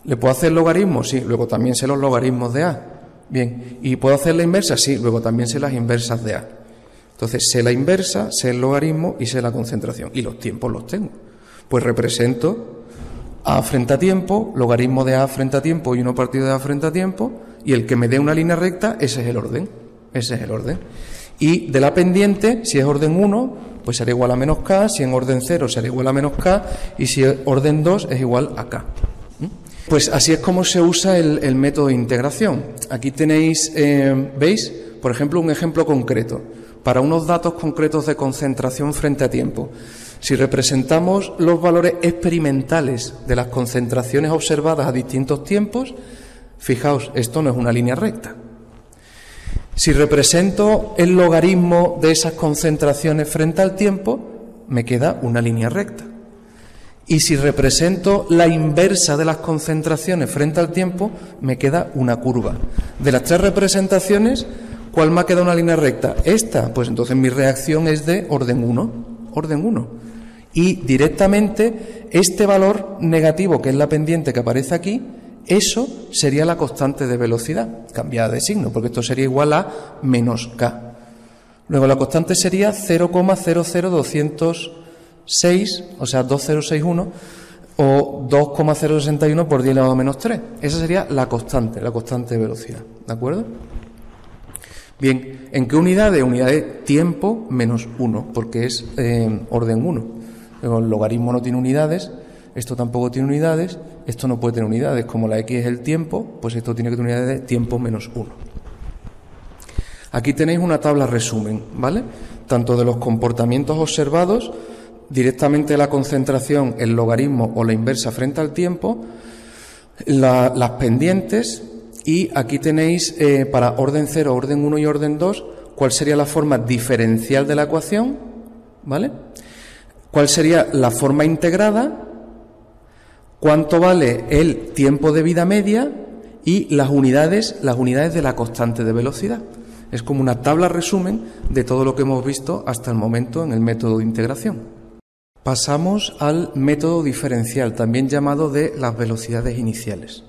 ¿Le puedo hacer logaritmos? Sí. Luego también sé los logaritmos de A. Bien. ¿Y puedo hacer la inversa? Sí. Luego también sé las inversas de A. Entonces, sé la inversa, sé el logaritmo y sé la concentración. Y los tiempos los tengo. Pues represento A frente a tiempo, logaritmo de A frente a tiempo y 1 partido de A frente a tiempo, y el que me dé una línea recta, ese es el orden. Ese es el orden. Y de la pendiente, si es orden 1, pues será igual a menos K, si en orden 0 será igual a menos K, y si es orden 2 es igual a K. Pues así es como se usa el método de integración. Aquí tenéis, ¿veis? Por ejemplo, un ejemplo concreto. Para unos datos concretos de concentración frente a tiempo. Si representamos los valores experimentales de las concentraciones observadas a distintos tiempos, fijaos, esto no es una línea recta. Si represento el logaritmo de esas concentraciones frente al tiempo, me queda una línea recta. Y si represento la inversa de las concentraciones frente al tiempo, me queda una curva. De las 3 representaciones, ¿cuál me ha quedado una línea recta? Esta, pues entonces mi reacción es de orden 1. Orden 1. Y directamente este valor negativo, que es la pendiente que aparece aquí, eso sería la constante de velocidad, cambiada de signo, porque esto sería igual a menos K. Luego la constante sería 0,00206, o sea, 2061, o 2,061 por 10 elevado a menos 3. Esa sería la constante de velocidad, ¿de acuerdo? Bien, ¿en qué unidades? Unidades tiempo menos 1, porque es orden 1. Luego el logaritmo no tiene unidades, esto tampoco tiene unidades, esto no puede tener unidades. Como la X es el tiempo, pues esto tiene que tener unidades de tiempo menos 1. Aquí tenéis una tabla resumen, ¿vale? Tanto de los comportamientos observados, directamente la concentración, el logaritmo o la inversa frente al tiempo, las pendientes, y aquí tenéis para orden 0, orden 1 y orden 2, cuál sería la forma diferencial de la ecuación, ¿vale? ¿Cuál sería la forma integrada? ¿Cuánto vale el tiempo de vida media? Y las unidades de la constante de velocidad. Es como una tabla resumen de todo lo que hemos visto hasta el momento en el método de integración. Pasamos al método diferencial, también llamado de las velocidades iniciales.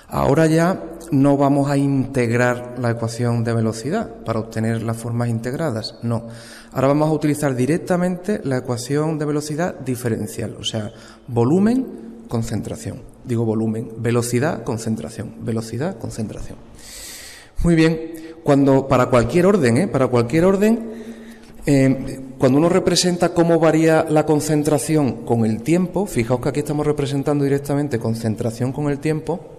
Ahora ya no vamos a integrar la ecuación de velocidad para obtener las formas integradas, no. Ahora vamos a utilizar directamente la ecuación de velocidad diferencial, o sea, volumen, concentración. Digo volumen, velocidad, concentración, velocidad, concentración. Muy bien, para cualquier orden, cuando uno representa cómo varía la concentración con el tiempo, fijaos que aquí estamos representando directamente concentración con el tiempo,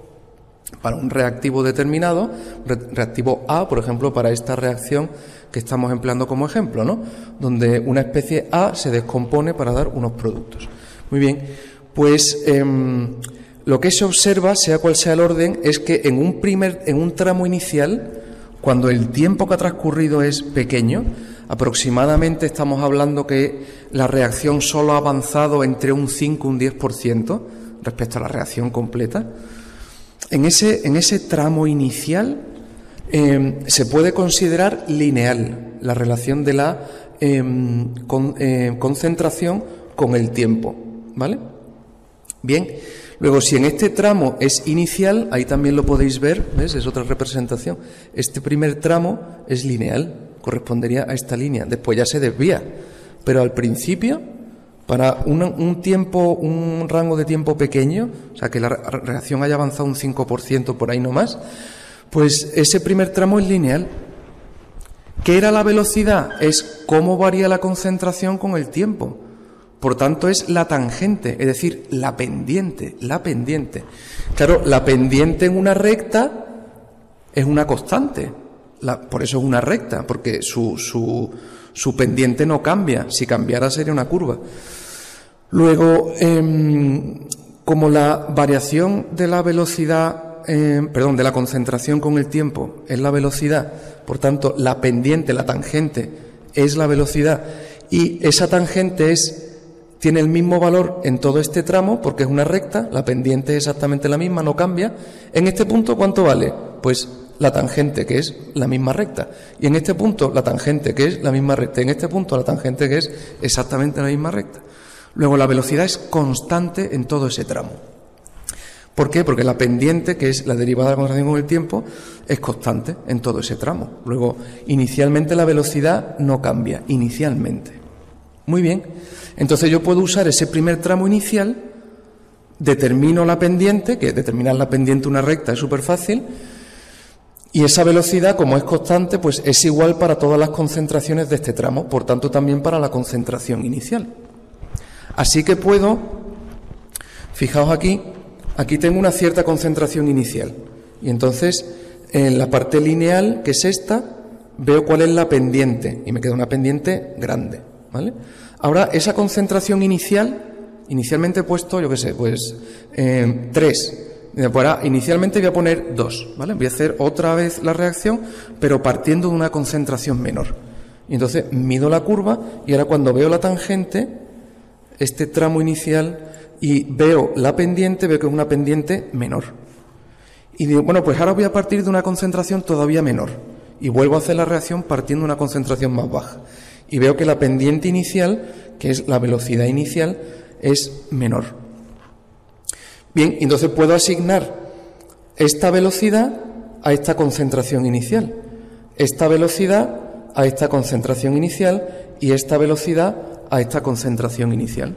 para un reactivo determinado, reactivo A, por ejemplo, para esta reacción que estamos empleando como ejemplo, ¿no? Donde una especie A se descompone para dar unos productos. Muy bien, pues lo que se observa, sea cual sea el orden, es que en un tramo inicial cuando el tiempo que ha transcurrido es pequeño, aproximadamente estamos hablando que la reacción solo ha avanzado entre un 5 y un 10% respecto a la reacción completa. En ese tramo inicial se puede considerar lineal la relación de la concentración con el tiempo, ¿vale? Bien, luego si en este tramo es inicial, ahí también lo podéis ver, ¿ves? Es otra representación. Este primer tramo es lineal, correspondería a esta línea, después ya se desvía, pero al principio, para un rango de tiempo pequeño, o sea que la reacción haya avanzado un 5% por ahí no más, pues ese primer tramo es lineal. ¿Qué era la velocidad? Es cómo varía la concentración con el tiempo. Por tanto, es la tangente, es decir, la pendiente. Claro, la pendiente en una recta es una constante. Por eso es una recta, porque su pendiente no cambia. Si cambiara sería una curva. Luego, como la variación de la velocidad, de la concentración con el tiempo es la velocidad, por tanto, la pendiente, la tangente, es la velocidad, y esa tangente tiene el mismo valor en todo este tramo, porque es una recta, la pendiente es exactamente la misma, no cambia. En este punto, ¿cuánto vale? Pues la tangente, que es la misma recta. Y en este punto, la tangente, que es la misma recta. En este punto, la tangente, que es exactamente la misma recta. Luego, la velocidad es constante en todo ese tramo. ¿Por qué? Porque la pendiente, que es la derivada de la concentración con el tiempo, es constante en todo ese tramo. Luego, inicialmente la velocidad no cambia, inicialmente. Muy bien. Entonces yo puedo usar ese primer tramo inicial, determino la pendiente, que determinar la pendiente una recta es súper fácil, y esa velocidad, como es constante, pues es igual para todas las concentraciones de este tramo, por tanto también para la concentración inicial. Así que puedo, fijaos aquí tengo una cierta concentración inicial, y entonces en la parte lineal, que es esta, veo cuál es la pendiente, y me queda una pendiente grande, ¿vale? Ahora, esa concentración inicialmente he puesto, 3. Ahora, inicialmente voy a poner 2, ¿vale? Voy a hacer otra vez la reacción, pero partiendo de una concentración menor. Y entonces mido la curva, y ahora cuando veo la tangente, este tramo inicial, y veo la pendiente, veo que es una pendiente menor. Y digo, bueno, pues ahora voy a partir de una concentración todavía menor. Y vuelvo a hacer la reacción partiendo de una concentración más baja. Y veo que la pendiente inicial, que es la velocidad inicial, es menor. Bien, entonces puedo asignar esta velocidad a esta concentración inicial, esta velocidad a esta concentración inicial y esta velocidad a esta concentración inicial.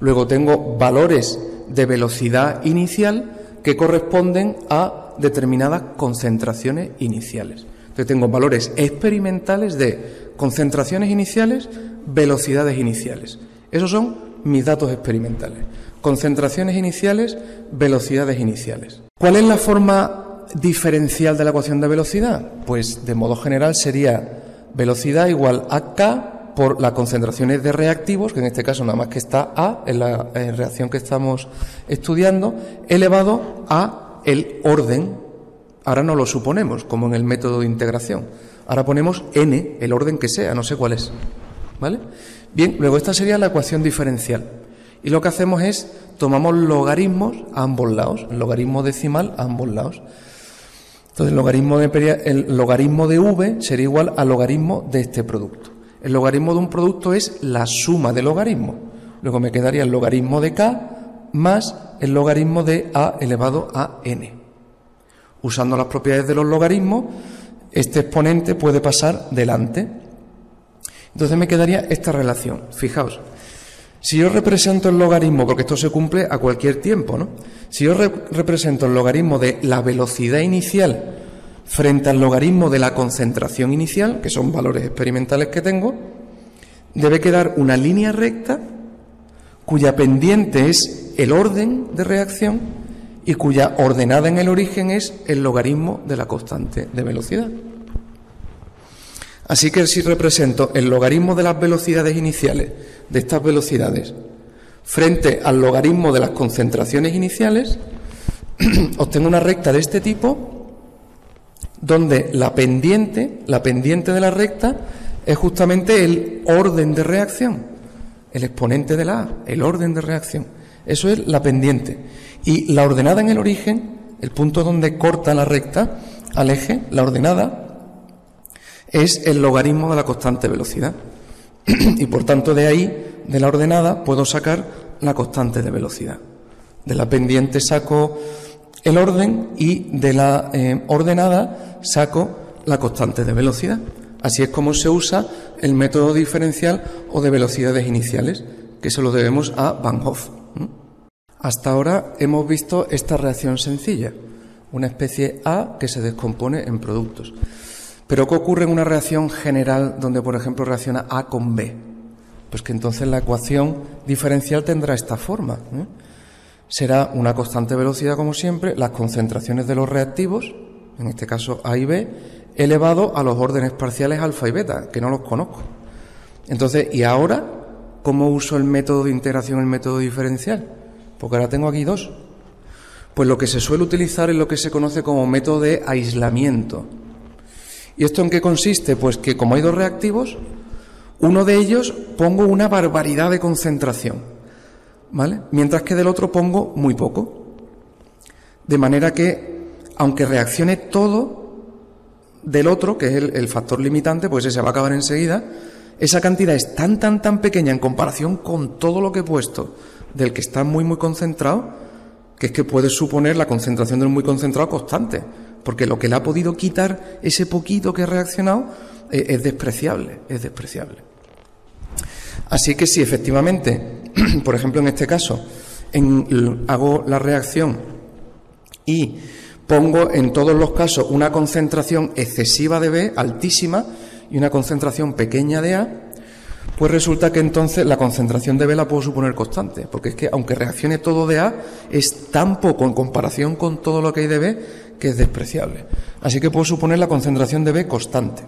Luego tengo valores de velocidad inicial que corresponden a determinadas concentraciones iniciales. Entonces tengo valores experimentales de concentraciones iniciales, velocidades iniciales. Esos son mis datos experimentales. Concentraciones iniciales, velocidades iniciales. ¿Cuál es la forma diferencial de la ecuación de velocidad? Pues de modo general sería velocidad igual a K por las concentraciones de reactivos, que en este caso nada más que está A, en la reacción que estamos estudiando, elevado a el orden. Ahora no lo suponemos, como en el método de integración. Ahora ponemos n, el orden que sea, no sé cuál es. ¿Vale? Bien, luego esta sería la ecuación diferencial. Y lo que hacemos es, tomamos logaritmos a ambos lados, el logaritmo decimal a ambos lados. Entonces el logaritmo de v sería igual al logaritmo de este producto. El logaritmo de un producto es la suma de logaritmos. Luego me quedaría el logaritmo de k más el logaritmo de a elevado a n. Usando las propiedades de los logaritmos, este exponente puede pasar delante. Entonces me quedaría esta relación. Fijaos, si yo represento el logaritmo, porque esto se cumple a cualquier tiempo, ¿no? Si yo represento el logaritmo de la velocidad inicial frente al logaritmo de la concentración inicial, que son valores experimentales que tengo, debe quedar una línea recta cuya pendiente es el orden de reacción y cuya ordenada en el origen es el logaritmo de la constante de velocidad. Así que si represento el logaritmo de las velocidades iniciales, de estas velocidades, frente al logaritmo de las concentraciones iniciales, obtengo una recta de este tipo, donde la pendiente de la recta es justamente el orden de reacción, el exponente de la A, el orden de reacción. Eso es la pendiente. Y la ordenada en el origen, el punto donde corta la recta al eje, la ordenada, es el logaritmo de la constante velocidad. Y por tanto, de ahí, de la ordenada, puedo sacar la constante de velocidad. De la pendiente saco el orden y de la ordenada saco la constante de velocidad. Así es como se usa el método diferencial o de velocidades iniciales, que se lo debemos a Van Hoff. Hasta ahora hemos visto esta reacción sencilla, una especie A que se descompone en productos. Pero ¿qué ocurre en una reacción general donde, por ejemplo, reacciona A con B? Pues que entonces la ecuación diferencial tendrá esta forma, Será una constante velocidad, como siempre, las concentraciones de los reactivos, en este caso A y B, elevado a los órdenes parciales alfa y beta, que no los conozco. Entonces, ¿y ahora cómo uso el método de integración, el método diferencial? Porque ahora tengo aquí dos. Pues lo que se suele utilizar es lo que se conoce como método de aislamiento. ¿Y esto en qué consiste? Pues que como hay dos reactivos, uno de ellos pongo una barbaridad de concentración, ¿vale? Mientras que del otro pongo muy poco. De manera que, aunque reaccione todo del otro, que es el factor limitante, pues ese se va a acabar enseguida, esa cantidad es tan pequeña en comparación con todo lo que he puesto del que está muy concentrado, que es que puede suponer la concentración del muy concentrado constante, porque lo que le ha podido quitar ese poquito que ha reaccionado es despreciable, Así que si efectivamente, por ejemplo en este caso, hago la reacción y pongo en todos los casos una concentración excesiva de B, altísima, y una concentración pequeña de A, pues resulta que entonces la concentración de B la puedo suponer constante, porque es que aunque reaccione todo de A, es tan poco en comparación con todo lo que hay de B que es despreciable. Así que puedo suponer la concentración de B constante.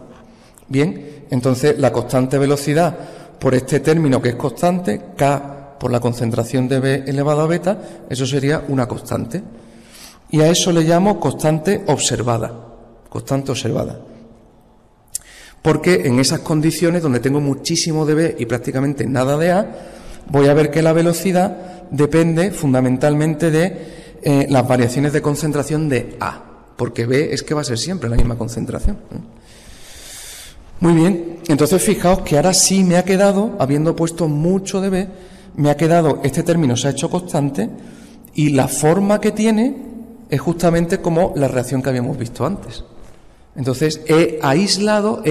Bien, entonces la constante velocidad por este término que es constante, K por la concentración de B elevado a beta, eso sería una constante. Y a eso le llamo constante observada. Porque en esas condiciones donde tengo muchísimo de B y prácticamente nada de A, voy a ver que la velocidad depende fundamentalmente de las variaciones de concentración de A, porque B es que va a ser siempre la misma concentración. Muy bien, entonces fijaos que ahora sí me ha quedado, habiendo puesto mucho de B, me ha quedado, este término se ha hecho constante y la forma que tiene es justamente como la reacción que habíamos visto antes. Entonces he aislado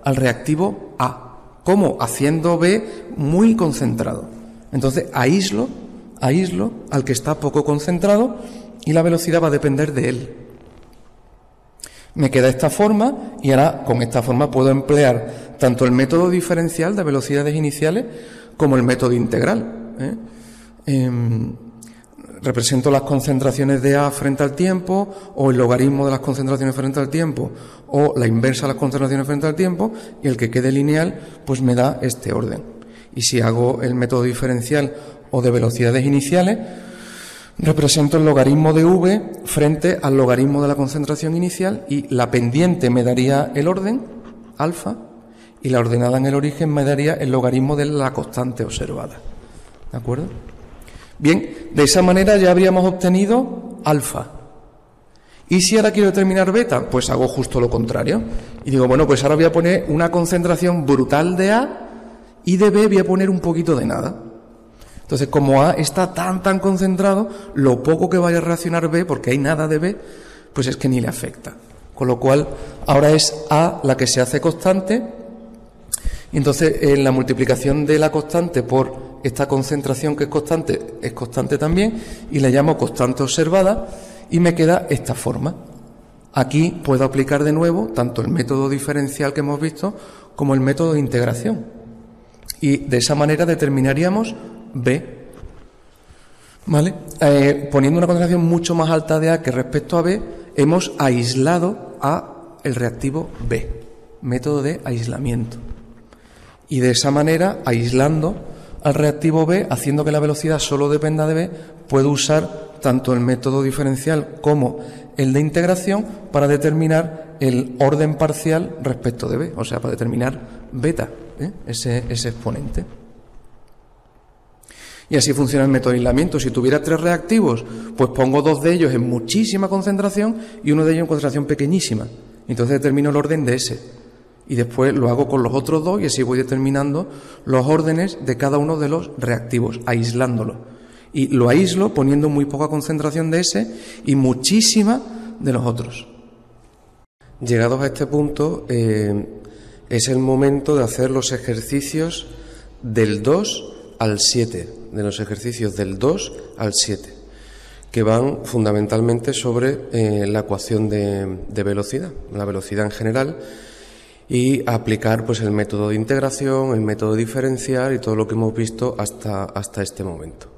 al reactivo A. ¿Cómo? Haciendo B muy concentrado. Entonces aíslo al que está poco concentrado y la velocidad va a depender de él. Me queda esta forma y ahora con esta forma puedo emplear tanto el método diferencial de velocidades iniciales como el método integral. Represento las concentraciones de A frente al tiempo, o el logaritmo de las concentraciones frente al tiempo, o la inversa de las concentraciones frente al tiempo, y el que quede lineal pues me da este orden. Y si hago el método diferencial o de velocidades iniciales, represento el logaritmo de V frente al logaritmo de la concentración inicial, y la pendiente me daría el orden, alfa, y la ordenada en el origen me daría el logaritmo de la constante observada. ¿De acuerdo? Bien, de esa manera ya habríamos obtenido alfa. ¿Y si ahora quiero determinar beta? Pues hago justo lo contrario. Y digo, bueno, pues ahora voy a poner una concentración brutal de A y de B voy a poner un poquito de nada. Entonces, como A está tan concentrado, lo poco que vaya a reaccionar B, porque hay nada de B, pues es que ni le afecta. Con lo cual, ahora es A la que se hace constante, y entonces la multiplicación de la constante por esta concentración que es constante también, y le llamo constante observada, y me queda esta forma. Aquí puedo aplicar de nuevo tanto el método diferencial que hemos visto como el método de integración. Y de esa manera determinaríamos B. ¿Vale? Poniendo una concentración mucho más alta de A que respecto a B, hemos aislado a el reactivo B. Método de aislamiento. Y de esa manera, aislando al reactivo B, haciendo que la velocidad solo dependa de B, puedo usar tanto el método diferencial como el de integración para determinar el orden parcial respecto de b, o sea, para determinar beta, ese exponente. Y así funciona el método de aislamiento. Si tuviera 3 reactivos, pues pongo 2 de ellos en muchísima concentración y uno de ellos en concentración pequeñísima. Entonces determino el orden de ese. Y después lo hago con los otros 2 y así voy determinando los órdenes de cada uno de los reactivos, aislándolo. Y lo aíslo poniendo muy poca concentración de ese y muchísima de los otros. Llegados a este punto, es el momento de hacer los ejercicios del 2 al 7, de los ejercicios del 2 al 7, que van fundamentalmente sobre la ecuación de velocidad, la velocidad en general, y aplicar pues el método de integración, el método diferencial y todo lo que hemos visto hasta este momento.